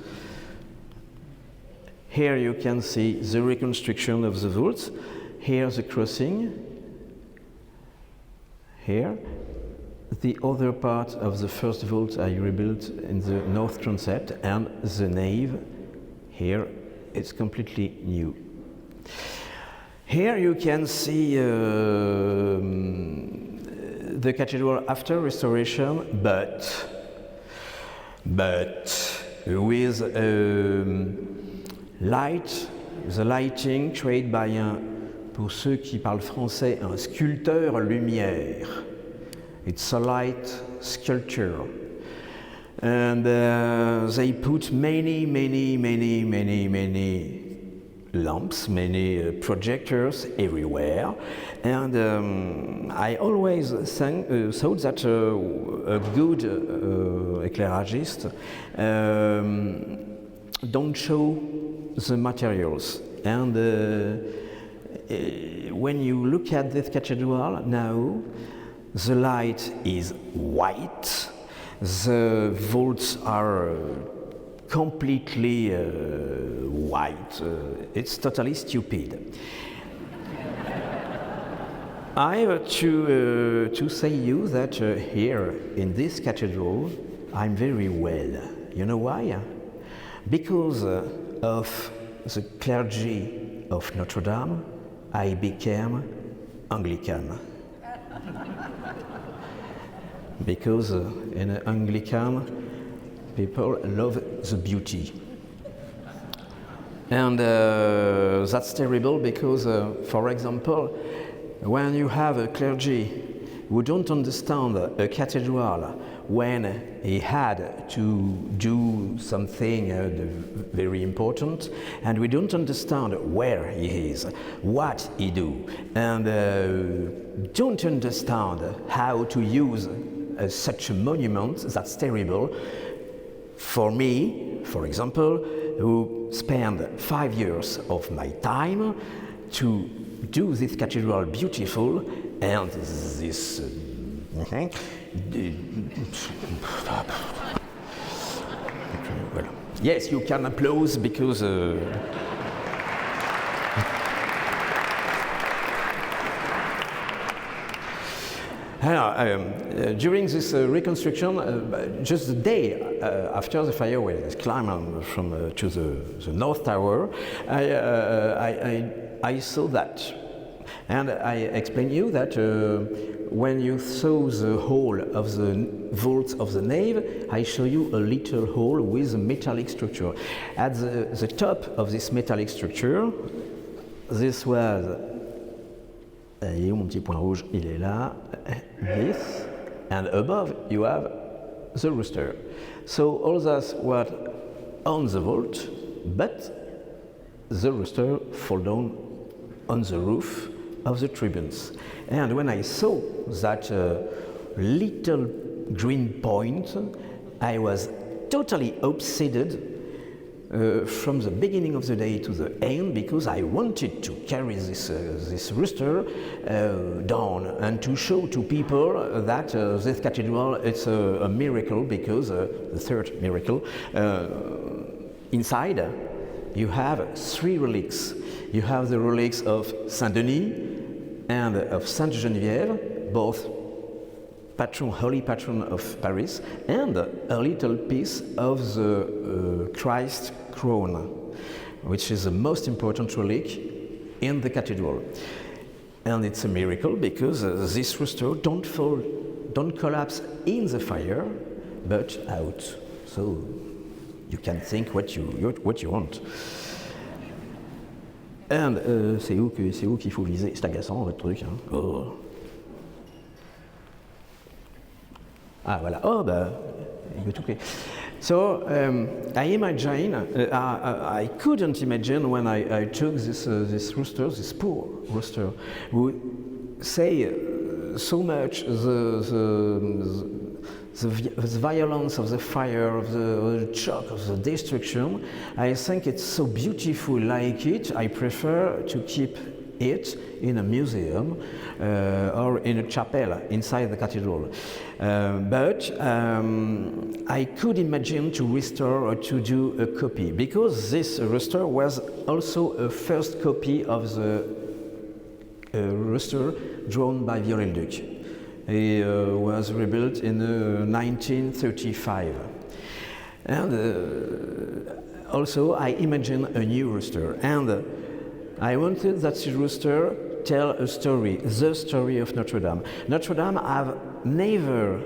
Speaker 7: Here you can see the reconstruction of the vaults. Here the crossing. Here the other part of the first vault I rebuilt in the north transept, and the nave. Here it's completely new. Here you can see the cathedral after restoration, but with the lighting created by pour ceux qui parlent français, un sculpteur lumière. It's a light sculpture. And they put many lamps, many projectors everywhere, and I always thought that a good éclairagiste don't show the materials. And when you look at this cathedral now, the light is white, the vaults are completely white. It's totally stupid. I have to say you that here in this cathedral I'm very well. You know why? Because of the clergy of Notre-Dame, I became Anglican. Because in Anglican, people love the beauty. And that's terrible because, for example, when you have a clergy who don't understand a cathedral when he had to do something very important, and we don't understand where he is, what he do, and don't understand how to use such a monument, that's terrible. For me, for example, who spend 5 years of my time to do this cathedral beautiful, and this Okay. Voilà. Yes, you can applaud because. During this reconstruction, just the day after the fire, when I climbed from to the North Tower, I saw that, and I explained you that when you saw the hole of the vault of the nave, I show you a little hole with a metallic structure. At the top of this metallic structure, this was. Et mon petit point rouge, il est là. This, and above you have the rooster. So all that was on the vault, but the rooster fall down on the roof of the tribunes. And when I saw that little green point, I was totally obsessed from the beginning of the day to the end, because I wanted to carry this rooster down and to show to people that this cathedral is a miracle, because the third miracle, inside you have three relics. You have the relics of Saint Denis and of Sainte Geneviève, both holy patron of Paris, and a little piece of the Christ crown, which is the most important relic in the cathedral. And it's a miracle because this rooster don't collapse in the fire, but out. So you can think what you want. And c'est où qu'il faut viser? C'est agaçant votre truc. Hein? Oh. Ah voilà. Oh bah, il veut tout clé. So I imagine, I couldn't imagine when I took this rooster, this poor rooster, who say so much the violence of the fire, of the shock, of the destruction. I think it's so beautiful like it. I prefer to keep it in a museum or in a chapel inside the cathedral. But I could imagine to restore or to do a copy, because this rooster was also a first copy of the rooster drawn by Viollet-le-Duc. He was rebuilt in 1935. And also I imagine a new rooster. And I wanted that the rooster tell a story, the story of Notre-Dame. Notre-Dame have never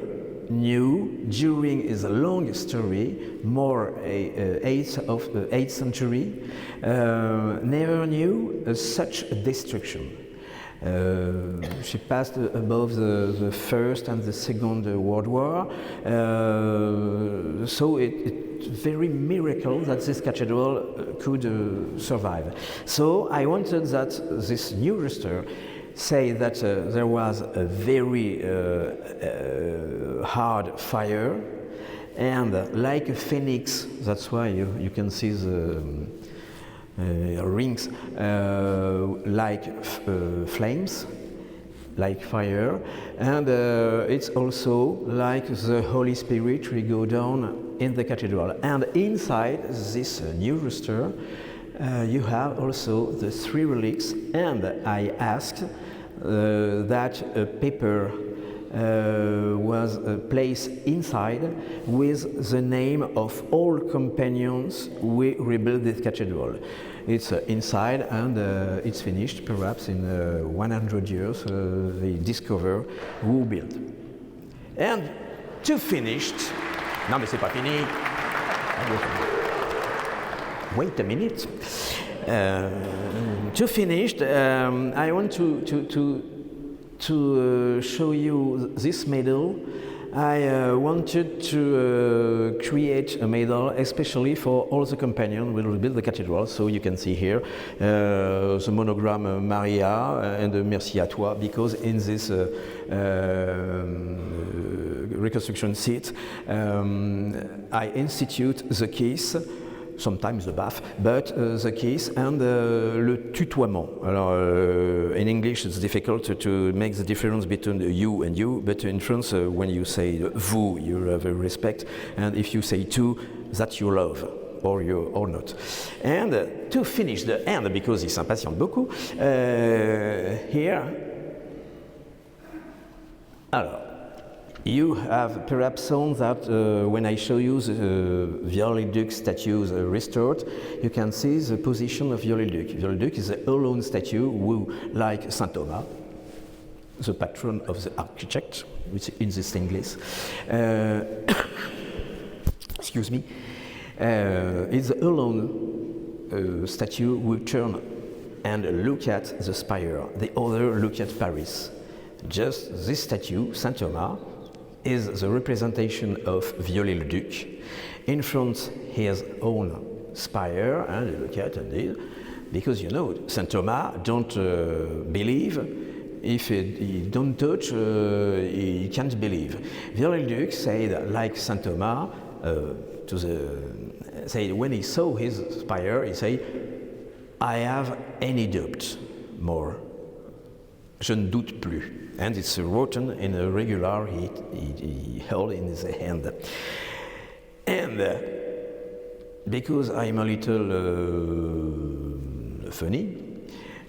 Speaker 7: knew during his long story, more 8th century, never knew such a destruction. She passed above the First and the Second World War, so it's very miracle that this cathedral could survive. So I wanted that this new rooster say that there was a very hard fire, and like a phoenix, that's why you can see the rings like flames, like fire, and it's also like the Holy Spirit will go down in the cathedral. And inside this new rooster, you have also the three relics, and I asked that a paper was placed inside with the name of all companions who rebuilt this cathedral. It's inside, and it's finished. Perhaps in 100 years they discover who built. And to finish, non mais c'est pas fini. Wait a minute. To finish, I want to show you this medal. I wanted to create a medal especially for all the companions who will rebuild the cathedral. So you can see here the monogram Maria and Merci à toi, because in this reconstruction seat I institute the kiss sometimes the bath, but the kiss and le tutoiement. Alors, in English it's difficult to make the difference between you and you, but in France when you say vous, you have a respect, and if you say tu, that's your love. Or not. And to finish the end, because il s'impatiente beaucoup, here, alors, you have perhaps seen that when I show you the Viollet-le-Duc statues restored, you can see the position of Viollet-le-Duc. Viollet-le-Duc is a alone statue who, like Saint Thomas, the patron of the architect, which in this English, excuse me, it's a alone statue who turn and look at the spire, the other look at Paris. Just this statue, Saint Thomas, is the representation of Viollet-le-Duc. In front, his own spire, and look at it, because you know, Saint Thomas don't believe. If he don't touch, he can't believe. Viollet-le-Duc said, like Saint Thomas, when he saw his spire, he said, I have any doubt more. Je ne doute plus. And it's written in a regular he held in his hand. And because I'm a little funny,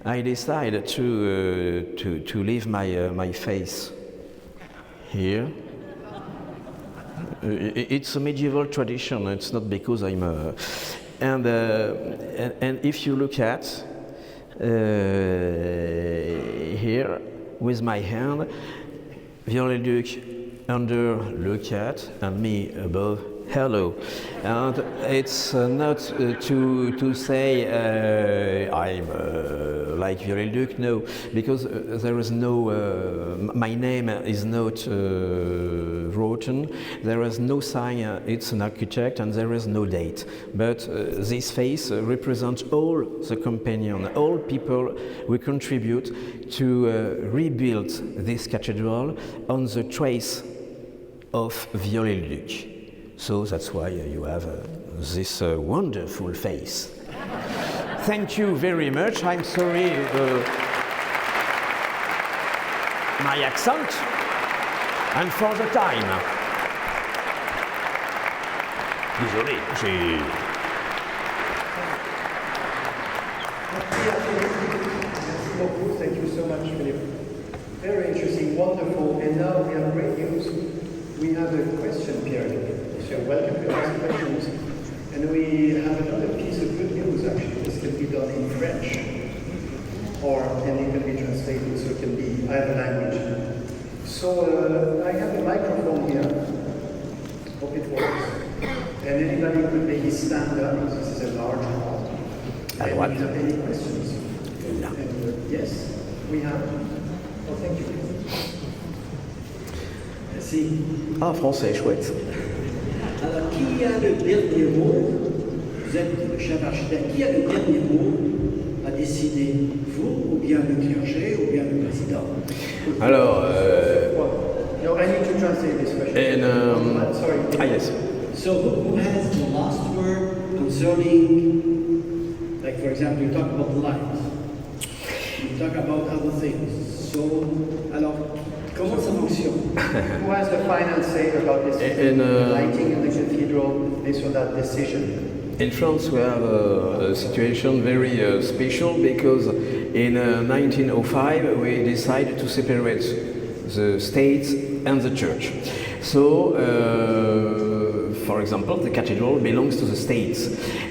Speaker 7: I decided to leave my face here. It's a medieval tradition. It's not because I'm a... And if you look at here with my hand, Viollet-le-Duc under look at and me above. Hello, and it's not to say I'm like Viollet-le-Duc, no, because there is no, my name is not written, there is no sign, it's an architect, and there is no date. But this face represents all the companions, all people who contribute to rebuild this cathedral on the trace of Viollet-le-Duc. So that's why you have this wonderful face. Thank you very much. I'm sorry my accent and for the time. Désolé, j'ai...
Speaker 4: Thank you so much, Philippe. Very interesting, wonderful, and now we have great news. We have a question period. So welcome to ask questions. And we have another piece of good news actually. This can be done in French. And it can be translated so it can be either language. So I have a microphone here. Hope it works. And anybody could maybe stand up because this is a large hall. And do you have any questions?
Speaker 7: No.
Speaker 4: And, yes, we have. Oh, thank you.
Speaker 2: Merci.
Speaker 7: Ah, français, chouette.
Speaker 2: Alors, qui a le dernier mot? Vous êtes le chef architecte. Qui a le dernier mot à décider? Vous, ou bien le clergé, ou bien le président?
Speaker 7: Alors,
Speaker 4: No, I need to translate this question. Sorry.
Speaker 7: yes.
Speaker 2: So who has the last word concerning, like for example, you talk about the lights, you talk about other things. So, alors, comment ça fonctionne?
Speaker 4: Who has the final say about this lighting in the cathedral, this or that decision?
Speaker 7: In France, we have a situation very special because in 1905 we decided to separate the state and the church. So, for example, the cathedral belongs to the states,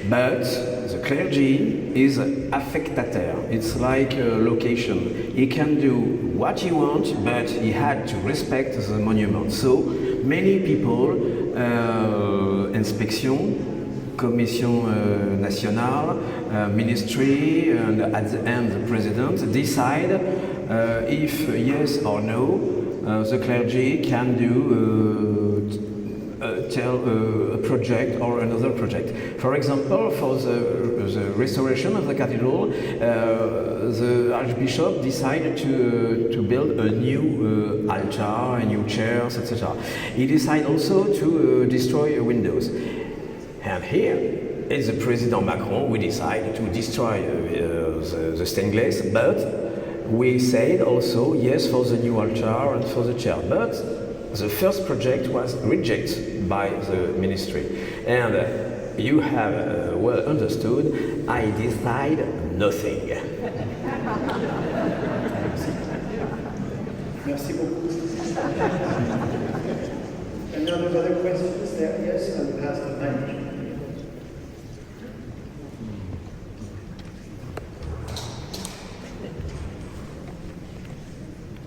Speaker 7: but the clergy is affectataire. It's like a location. He can do what he wants, but he had to respect the monument. So many people, inspection, Commission nationale, ministry, and at the end the president decide if yes or no the clergy can do tell a project or another project. For example, for the restoration of the cathedral, the archbishop decided to build a new altar, a new chairs, etc. He decided also to destroy windows. And here, it's the President Macron who decided to destroy the stained glass, but we said also yes for the new altar and for the church. But the first project was rejected by the ministry. And you have well understood, I decide nothing.
Speaker 4: Merci beaucoup. Any other questions there? Yes, I'll pass the mic.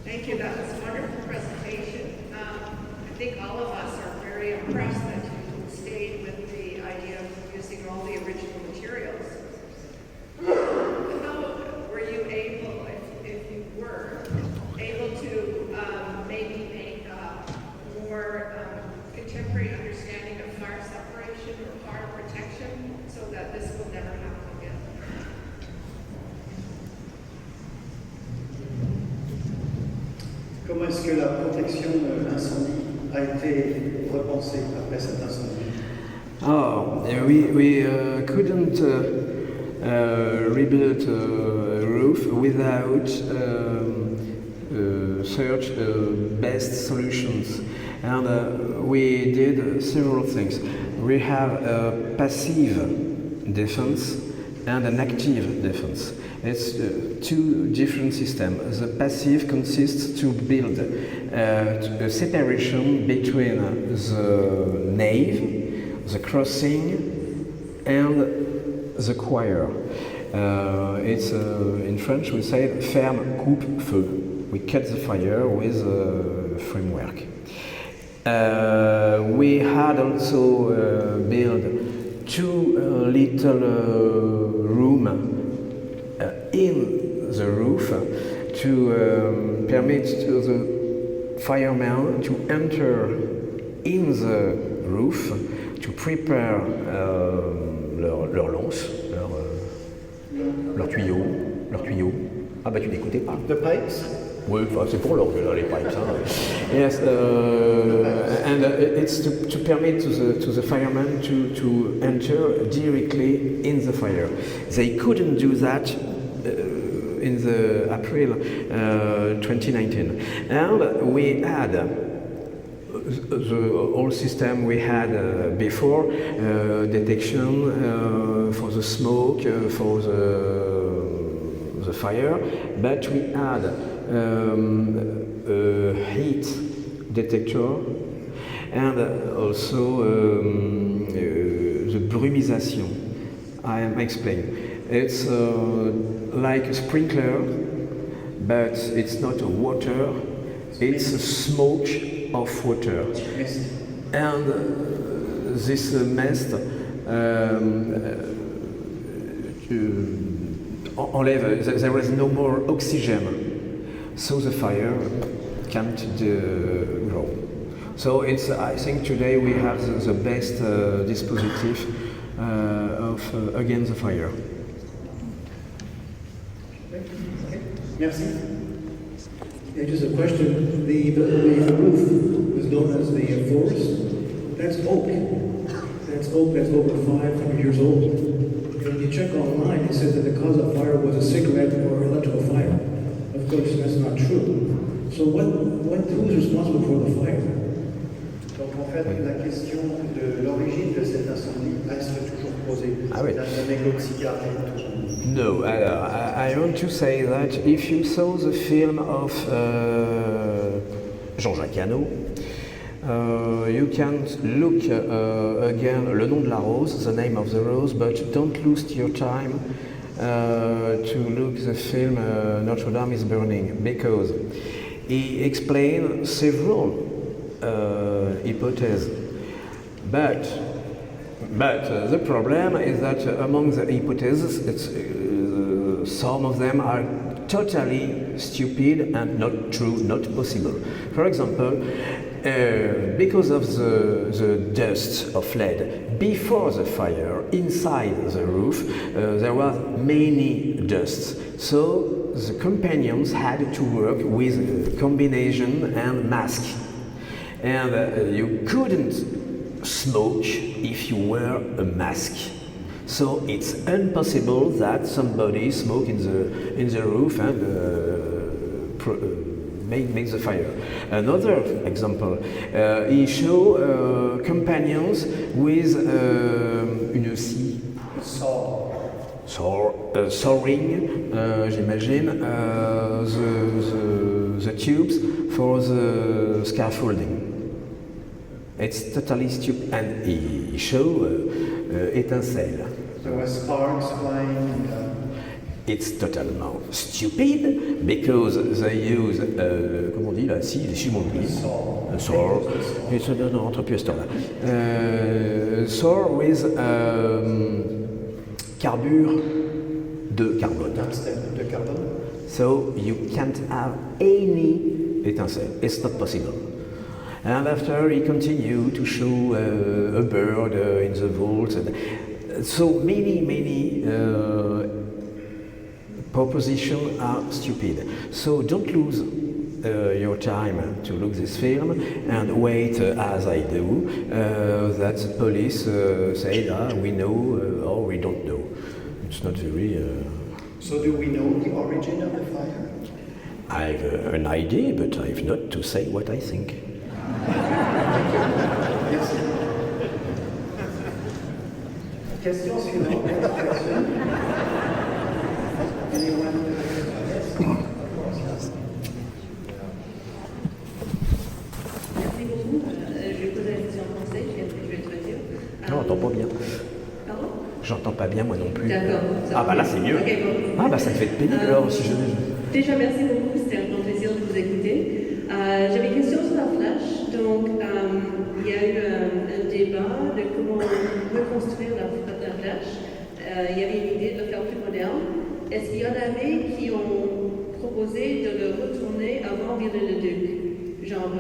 Speaker 9: Thank you. That was a wonderful presentation. I think all of us are very impressed that you stayed with the idea of using all the original materials. How were you able, if you were, able to maybe make a more contemporary understanding of fire separation or fire protection so that this will never happen again?
Speaker 4: Comment est-ce que la protection incendie a été repensée après cet incendie?
Speaker 7: We couldn't rebuild a roof without search best solutions, and we did several things. We have a passive defense and an active defense. It's two different systems. The passive consists to build a separation between the nave, the crossing, and the choir. It's in French we say ferme, coupe, feu. We cut the fire with a framework. We had also built two little rooms in the roof to permit to the firemen to enter in the roof to prepare leur lance, leur tuyau. Ah bah tu n'écoutais pas.
Speaker 4: The pipes?
Speaker 7: Oui, enfin, c'est pour l'orgue, les pipes. Yes, and it's to permit to the firemen to enter directly in the fire. They couldn't do that in the April 2019, and we had the whole system we had before, detection for the smoke, for the fire, but we had a heat detector and also the brumisation. I am explaining. It's like a sprinkler, but it's not a water, it's a smoke of water. And this mist there was no more oxygen, so the fire can't grow. So it's, I think today we have the best dispositif against the fire.
Speaker 4: Merci.
Speaker 2: Yeah, just a question. The roof was known as the forest. That's oak. That's oak that's over 500 years old. And when you check online, it says that the cause of fire was a cigarette or electrical fire. Of course, that's not true. So who's responsible for the fire?
Speaker 4: Donc en fait, la question de l'origine de cet incendie reste toujours posée.
Speaker 7: Ah oui.
Speaker 4: La négo-cigarette.
Speaker 7: No, I want to say that if you saw the film of Jean-Jacques Hano, you can look again Le Nom de la Rose, the name of the rose, but don't lose your time to look the film Notre-Dame is Burning, because he explained several hypotheses. But the problem is that among the hypotheses, some of them are totally stupid and not true, not possible. For example, because of the dust of lead, before the fire, inside the roof, there was many dusts. So the companions had to work with combination and mask. And you couldn't smoke if you wear a mask. So it's impossible that somebody smoke in the roof and make the fire. Another example, he show companions with une scie. Sawing, j'imagine, the tubes for the scaffolding. It's totally stupid, and he show étincelle.
Speaker 4: There were sparks flying.
Speaker 7: It's totally stupid because they use, comment on dit là, si, les chimonneries. Saw. It's non, entre plus là. Saw with carbure de carbone.
Speaker 4: De carbone.
Speaker 7: So you can't have any étincelle. It's not possible. And after he continued to show a bird in the vault. So many propositions are stupid. So don't lose your time to look this film and wait, as I do, that the police say, we know or we don't know. It's not very...
Speaker 4: So do we know the origin of the fire?
Speaker 7: I've an idea, but I've not to say what I think.
Speaker 4: Yes. Question suivante. Anyone?
Speaker 10: Merci beaucoup. Je vais poser la question en français, je vais te dire.
Speaker 7: Non, j'entends pas bien.
Speaker 10: Pardon?
Speaker 7: J'entends pas bien moi non plus.
Speaker 10: D'accord.
Speaker 7: Ah bah là c'est mieux.
Speaker 10: Okay, bon.
Speaker 7: Ah bah ça me fait pénible alors si je...
Speaker 10: Déjà merci beaucoup, c'était un grand plaisir de vous écouter. J'avais une question sur la flash. Donc il y a eu un débat de comment reconstruire la flash. Il y avait une idée de le faire plus moderne. Est-ce qu'il y en avait qui ont proposé de le retourner avant Viollet-le-Duc? Genre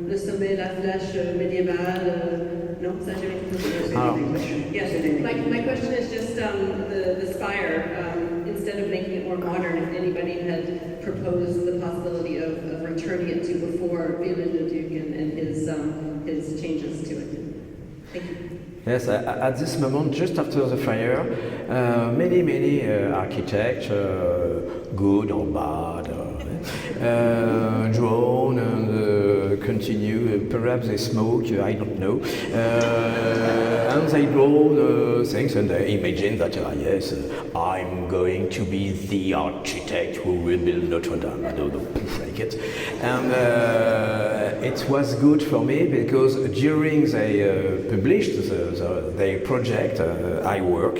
Speaker 10: le sommet, la flash médiévale? Non, ça j'avais proposé. Yes, my question is just the spire. Instead of making it more modern, if anybody had proposed the possibility of returning it to before Viollet-le-Duc and his changes to it. Thank you.
Speaker 7: Yes, at this moment, just after the fire, many architects, good or bad, drawn and continue. Perhaps they smoke, I don't know. And they draw things and they imagine that, yes, I'm going to be the architect who will build Notre-Dame. I don't know, like it. And it was good for me because during they published their project, I work.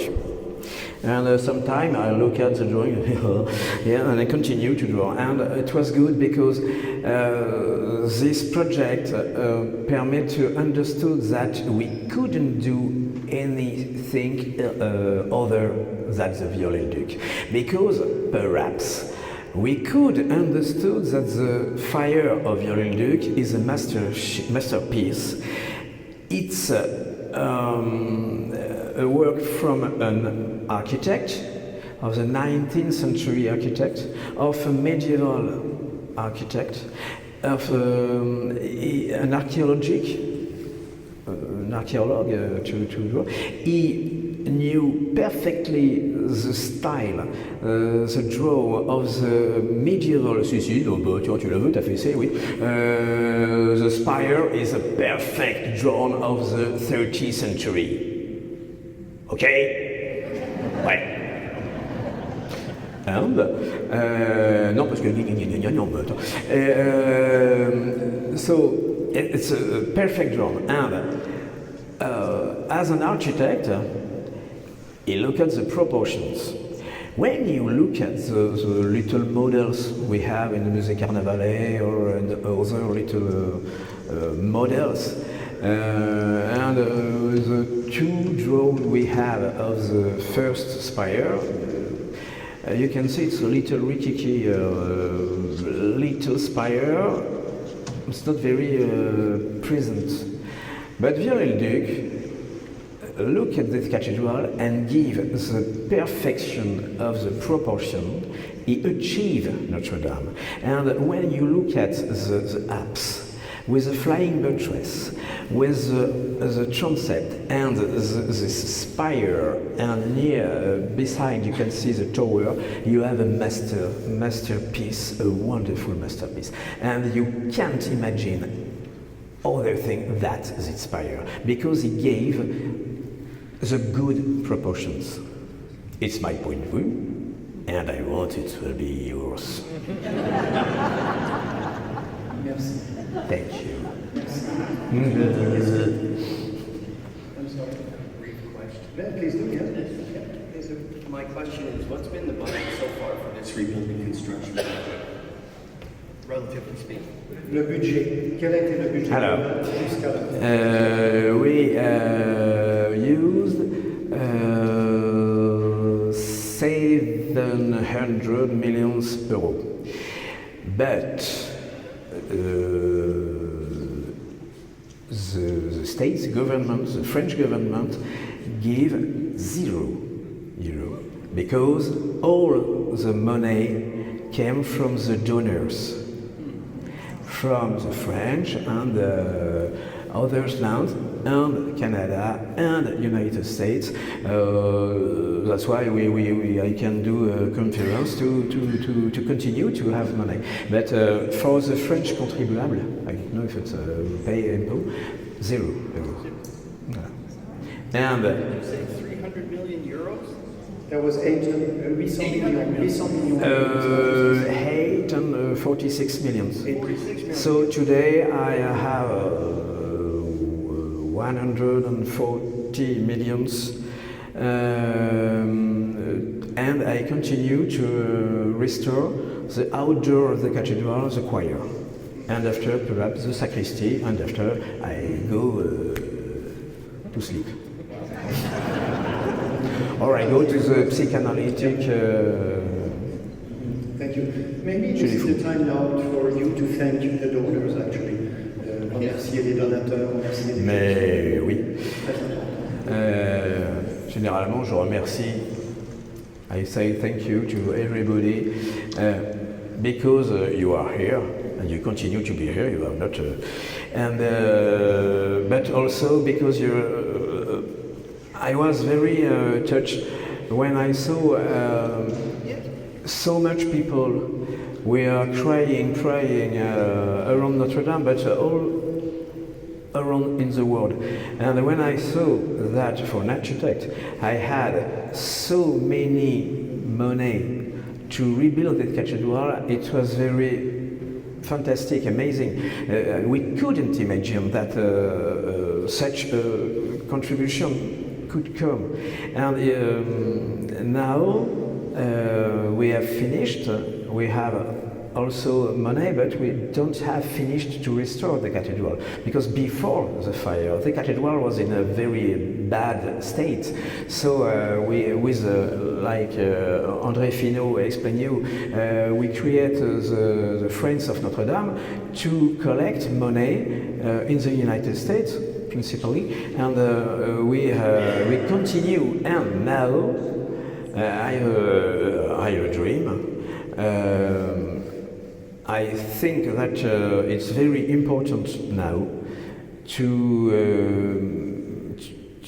Speaker 7: And sometimes I look at the drawing, yeah, and I continue to draw. And it was good because this project permit to understood that we couldn't do anything other than the Viollet-le-Duc. Because perhaps we could understood that the fire of Viollet-le-Duc is a masterpiece. It's a work from an architect, of the 19th century architect, of a medieval architect, of an archaeologist to draw. He knew perfectly the style, the draw of the medieval. Si, oh bah, tu l'as vu, t'as fait ça, oui. The spire is a perfect drawing of the 13th century. Okay? Ouais. And, non, parce que non, but, so it's a perfect drawing. And as an architect, you look at the proportions. When you look at the little models we have in the Musée Carnavalet or in the other little models, and the two drawings we have of the first spire, you can see it's a little rickety little spire. It's not very present. But Viollet-le-Duc, look at this cathedral and give the perfection of the proportion. He achieved Notre-Dame. And when you look at the apse, with a flying buttress, with the transept and the spire, and near beside you can see the tower. You have a masterpiece, a wonderful masterpiece, and you can't imagine other thing that the spire, because he gave the good proportions. It's my point of view, and I want it to be yours.
Speaker 2: Merci.
Speaker 7: Thank you.
Speaker 4: I'm sorry.
Speaker 6: Brief question.
Speaker 4: Yeah, please do, yeah.
Speaker 6: Please do. My question is, what's been the budget so far for this rebuilding construction project, relatively speaking?
Speaker 4: Le budget, quel a été le budget
Speaker 7: Alors,
Speaker 4: jusqu'à là?
Speaker 7: we used 700 million euros, but the state government, the French government, gave €0 because all the money came from the donors, from the French and other lands, and Canada and United States. That's why I can do a conference to continue to have money. But for the French contribuable, I don't know if it's pay impôt, €0. And
Speaker 6: Did you say 300 million euros?
Speaker 4: That was 800 millions.
Speaker 7: 846 million.
Speaker 6: 46 million.
Speaker 7: So today I have 140 millions, and I continue to restore the outdoor of the cathedral, the choir, and after perhaps the sacristy, and after I go to sleep. Or I go to the psychanalytic.
Speaker 4: Thank you. Maybe this is the time now for you to thank the donors, actually. Remercier les donateurs, remercier les...
Speaker 7: Mais oui. Généralement, je remercie. I say thank you to everybody because you are here and you continue to be here. You are not, but also because you're. I was very touched when I saw so much people were crying around Notre-Dame, but all around in the world. And when I saw that for an architect, I had so many money to rebuild the cathedral, it was very fantastic, amazing. We couldn't imagine that such a contribution could come. And now we have finished, we have also money, but we don't have finished to restore the cathedral, because before the fire, the cathedral was in a very bad state. So we, with like André Finot explained you, we created the Friends of Notre-Dame to collect money in the United States, principally, and we continue. And now I have a dream. I think that it's very important now to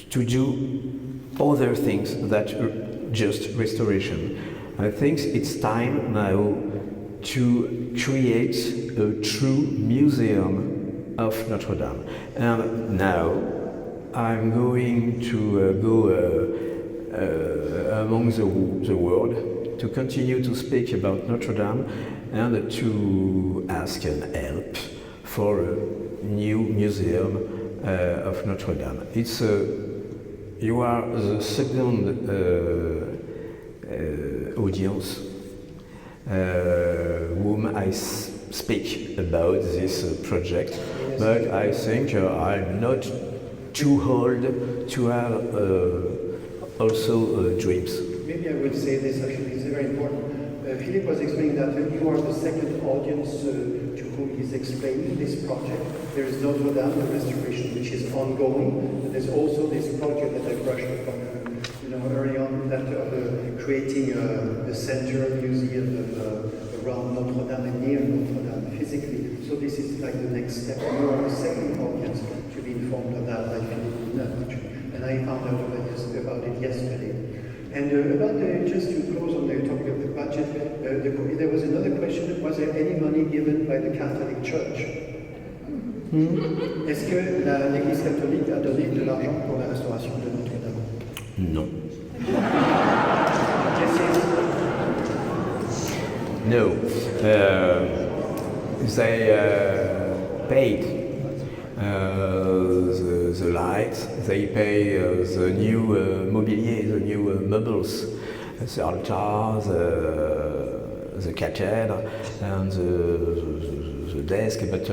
Speaker 7: do other things that just restoration. I think it's time now to create a true museum of Notre-Dame. And now I'm going to go among the world to continue to speak about Notre-Dame and to ask and help for a new museum of Notre-Dame. It's you are the second audience whom I speak about this project, but I think I'm not too old to have also dreams.
Speaker 4: Maybe I would say this, actually, it's very important. Philippe was explaining that you are the second audience to whom he's explaining this project. There is Notre-Dame, the restoration, which is ongoing. And there's also this project that I brushed upon early on, that of creating a center, a museum of around Notre-Dame and near Notre-Dame physically. So this is like the next step. You are the second audience to be informed of that by Philippe Villeneuve, actually. And I found out about it yesterday. And just to close on the topic of the budget, there was another question. Was there any money given by the Catholic Church? Est-ce que l'Église catholique a donné de l'argent pour la restauration de Notre-Dame?
Speaker 7: No. No. They paid the lights, they pay the new mobilier, the new meubles, the altar, the cathedral, and the desk, but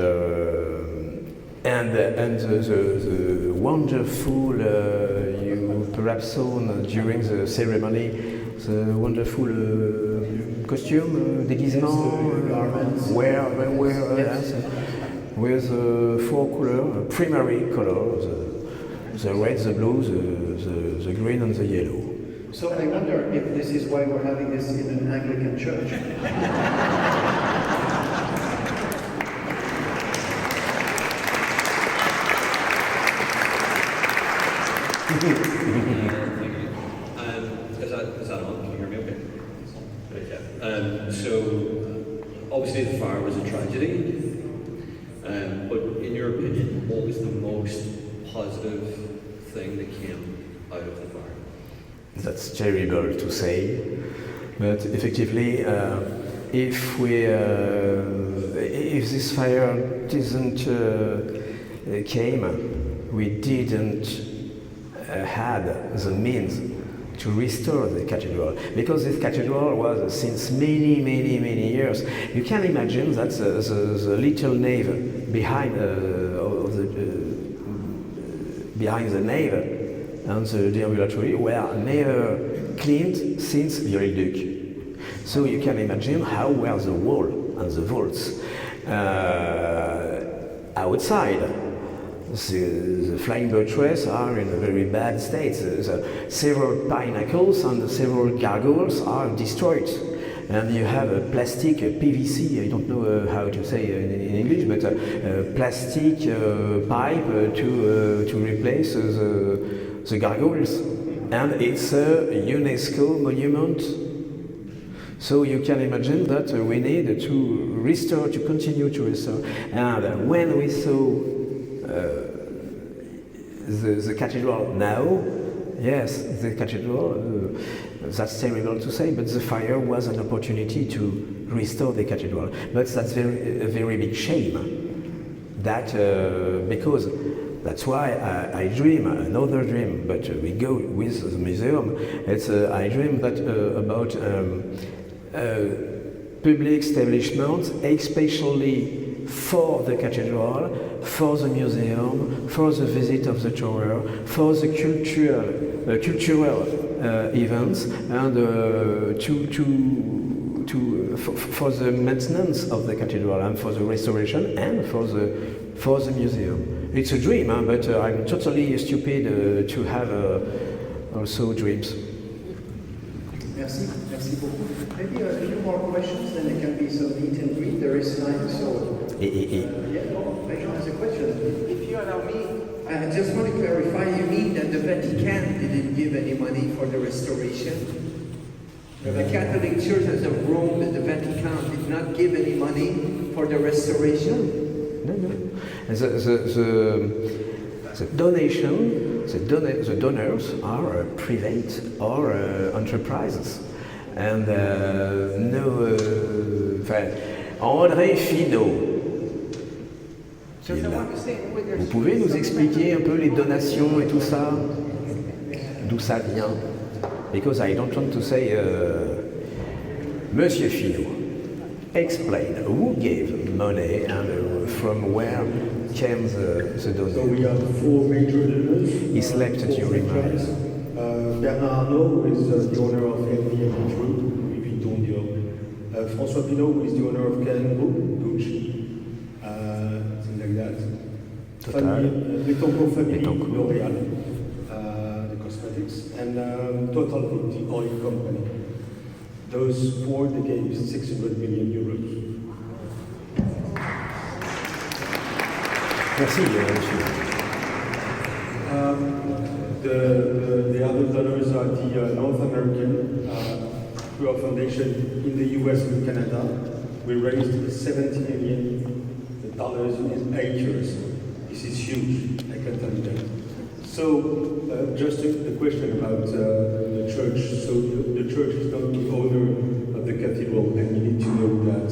Speaker 7: and the wonderful you perhaps saw during the ceremony, the wonderful costume, déguisement,
Speaker 4: garments,
Speaker 7: yes. With four colors, primary colors, the red, the blue, the green and the yellow.
Speaker 4: So I wonder if this is why we're having this in an Anglican church.
Speaker 11: Is that on? Can you hear me okay? So, obviously the fire was a tragedy. But in your opinion, what was the most positive thing that came out of the fire?
Speaker 7: That's terrible to say, but effectively, if this fire didn't came, we didn't had the means to restore the cathedral, because this cathedral was since many years. You can imagine that the little nave behind behind the nave and the deambulatory were never cleaned since Viollet-le-Duc. So you can imagine how were the wall and the vaults outside. The flying buttress are in a very bad state. Several pinnacles and several gargoyles are destroyed. And you have a plastic, PVC, I don't know how to say in English, but a plastic pipe to replace the gargoyles. And it's a UNESCO monument. So you can imagine that we need to restore, to continue to restore. And when we saw the cathedral now, yes, the cathedral, that's terrible to say, but the fire was an opportunity to restore the cathedral. But that's a very big shame. That, because that's why I dream, another dream, but we go with the museum. It's I dream that about public establishments, especially for the cathedral, for the museum, for the visit of the tower, for the cultural events, and for the maintenance of the cathedral, and for the restoration, and for the museum. It's a dream, but I'm totally stupid to have also dreams.
Speaker 4: Merci beaucoup. Maybe a few more questions, then there can be some meet and greet. There is time, so. Réjean has a question.
Speaker 3: If you allow me, I just want to clarify, you mean that the Vatican didn't give any money for the restoration? The Catholic Church as of Rome and the Vatican did not give any money for the restoration?
Speaker 7: No. The donors are private or enterprises. And André Finot, qui est là. Vous pouvez nous expliquer un peu les donations et tout ça? D'où ça vient? Because I don't want to say, Monsieur Finot, explain who gave money and from where came the donor.
Speaker 5: So we have four major donors.
Speaker 7: He slept during my...
Speaker 5: Bernard Arnault is the owner of MVM Group, Louis Vuitton Dior. François Pinault is the owner of Kering Group, Gucci, things like that. Les Tonko family, L'Oréal, the cosmetics, and Total, the oil company. those four, they gave 600 million euros.
Speaker 7: Merci, monsieur.
Speaker 5: The other donors are the North American through our foundation in the US and Canada. We raised $70 million in 8 years. This is huge, I can tell you that. So, just the question about the church. So, the church is not the owner of the cathedral, and you need to know that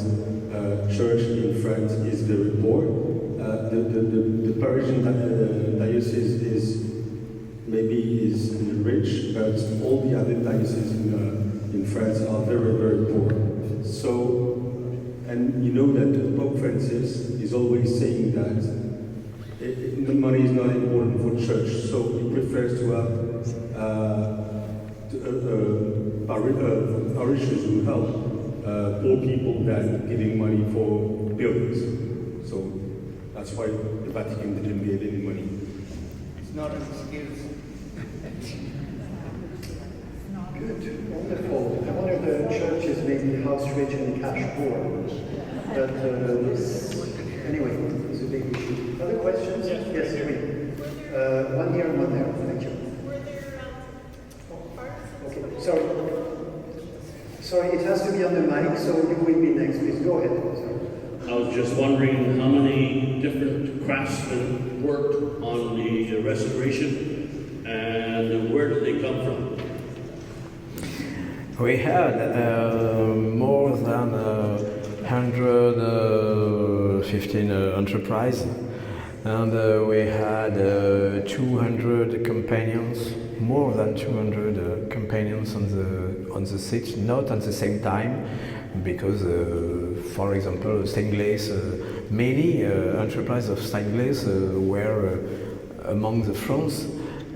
Speaker 5: church in France is very poor. The Parisian diocese is rich, but all the other dioceses in France are very, very poor. So, and you know that Pope Francis is always saying that the money is not important for church, so he prefers to have parishes who help poor people than giving money for buildings. So that's why the Vatican didn't give any money.
Speaker 6: It's not an excuse.
Speaker 4: Good, wonderful. I wonder if the church is maybe house rich and cash poor. But anyway, it's a big issue. Other questions? Yes, oui. One here and one there. Thank you.
Speaker 9: Were there
Speaker 4: Okay, sorry, it has to be on the mic, so you will be next. Please go ahead. Sorry.
Speaker 12: I was just wondering how many different craftsmen worked on the restoration and where did they come from?
Speaker 7: We had more than 115 enterprises, and we had 200 companions, more than 200 companions on the site, not at the same time, because, for example, stained glass, many enterprises of stained glass were among the France.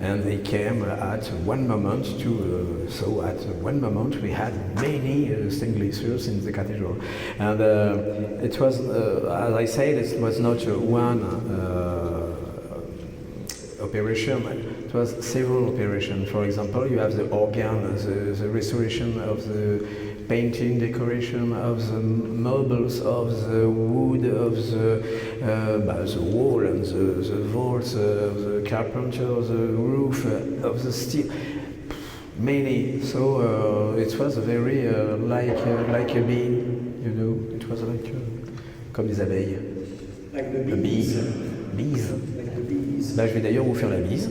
Speaker 7: And they came at one moment to, so at one moment we had many stained glaciers in the cathedral. And it was, as I said, it was not one operation, it was several operations. For example, you have the organ, the restoration of the painting, decoration of the marbles, of the wood, of the wall and the vaults, the carpenter, the roof, of the steel. Many. So it was very like a bee, you know. It was like comme des abeilles.
Speaker 4: Like the bees.
Speaker 7: Bise.
Speaker 4: Like the bees.
Speaker 7: Là, je vais d'ailleurs vous faire la bise.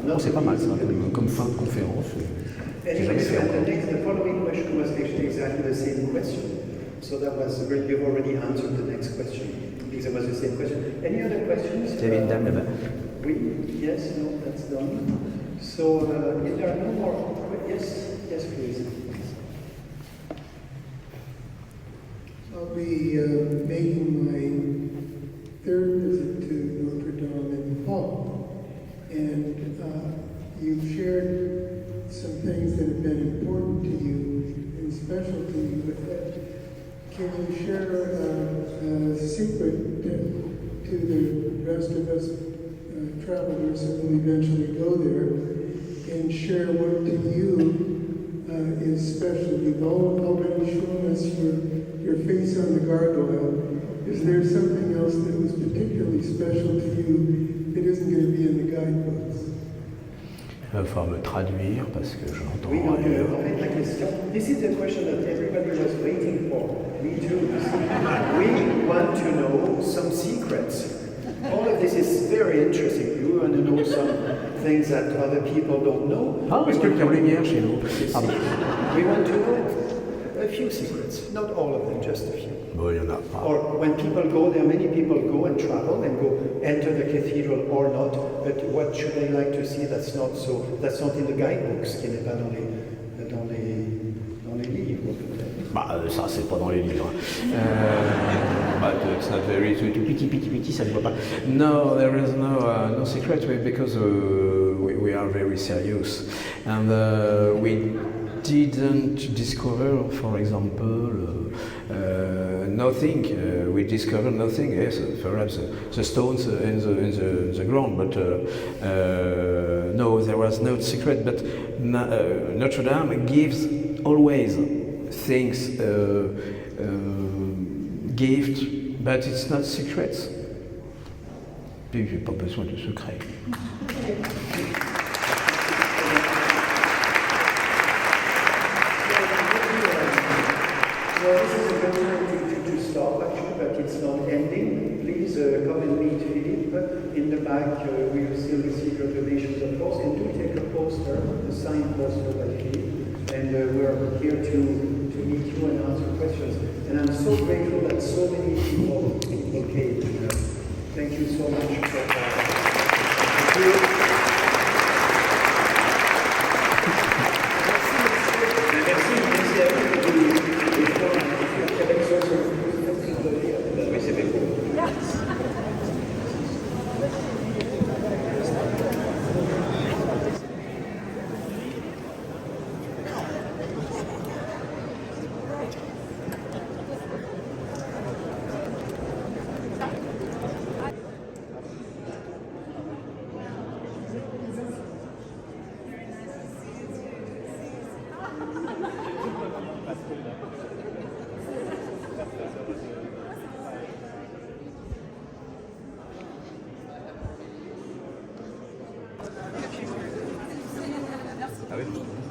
Speaker 7: Non, c'est pas mal ça, comme fin de conférence.
Speaker 4: Anyway, so the following question was actually exactly the same question. So that was, you've already answered the next question, because it was the same question. Any other questions?
Speaker 7: Il y avait une dame là-bas.
Speaker 4: Oui, yes, no, that's done. So if there are no more, yes, please.
Speaker 13: I'll be making my third visit to Notre-Dame in the fall, and you've shared some things that have been important to you and special to you with that. Can you share a secret to the rest of us travelers that will eventually go there, and share what to you is special? You've already shown us your face on the gargoyle. Is there something else that was particularly special to you that isn't going to be in the guidebooks?
Speaker 7: Il va falloir me traduire parce que je n'entends
Speaker 4: Oui, donc,
Speaker 7: rien.
Speaker 4: en fait, la question, this is the question that everybody was waiting for. Me too. We want to know some secrets. All of this is very interesting. You want to know some things that other people don't know.
Speaker 7: Ah, est-ce qu'il y a une lumière chez nous? Pardon.
Speaker 4: We want to know a few secrets, not all of them, just a few.
Speaker 7: Bon, il y en a pas.
Speaker 4: Or when people go there, many people go and travel and go enter the cathedral or not, but what should they like to see that's not in the guidebooks, qui n'est pas dans les livres.
Speaker 7: Bah, ça, c'est pas dans les livres. But it's not very too petit, ça ne voit pas. No, there is no secret because we are very serious. And we didn't discover, for example, nothing. We discovered nothing. Yes, perhaps the stones in the ground, but no, there was no secret. But Notre Dame gives always things gift, but it's not secrets. Puis j'ai pas besoin de secret.
Speaker 4: Well, this is a good time to stop, actually, but it's not ending. Please come and meet Philippe. In the back, we will still receive your donations, of course, and do take a poster, a signed poster by Philippe. And we're here to meet you and answer questions. And I'm so grateful that so many people came. Thank you so much for that.
Speaker 6: Ah oui.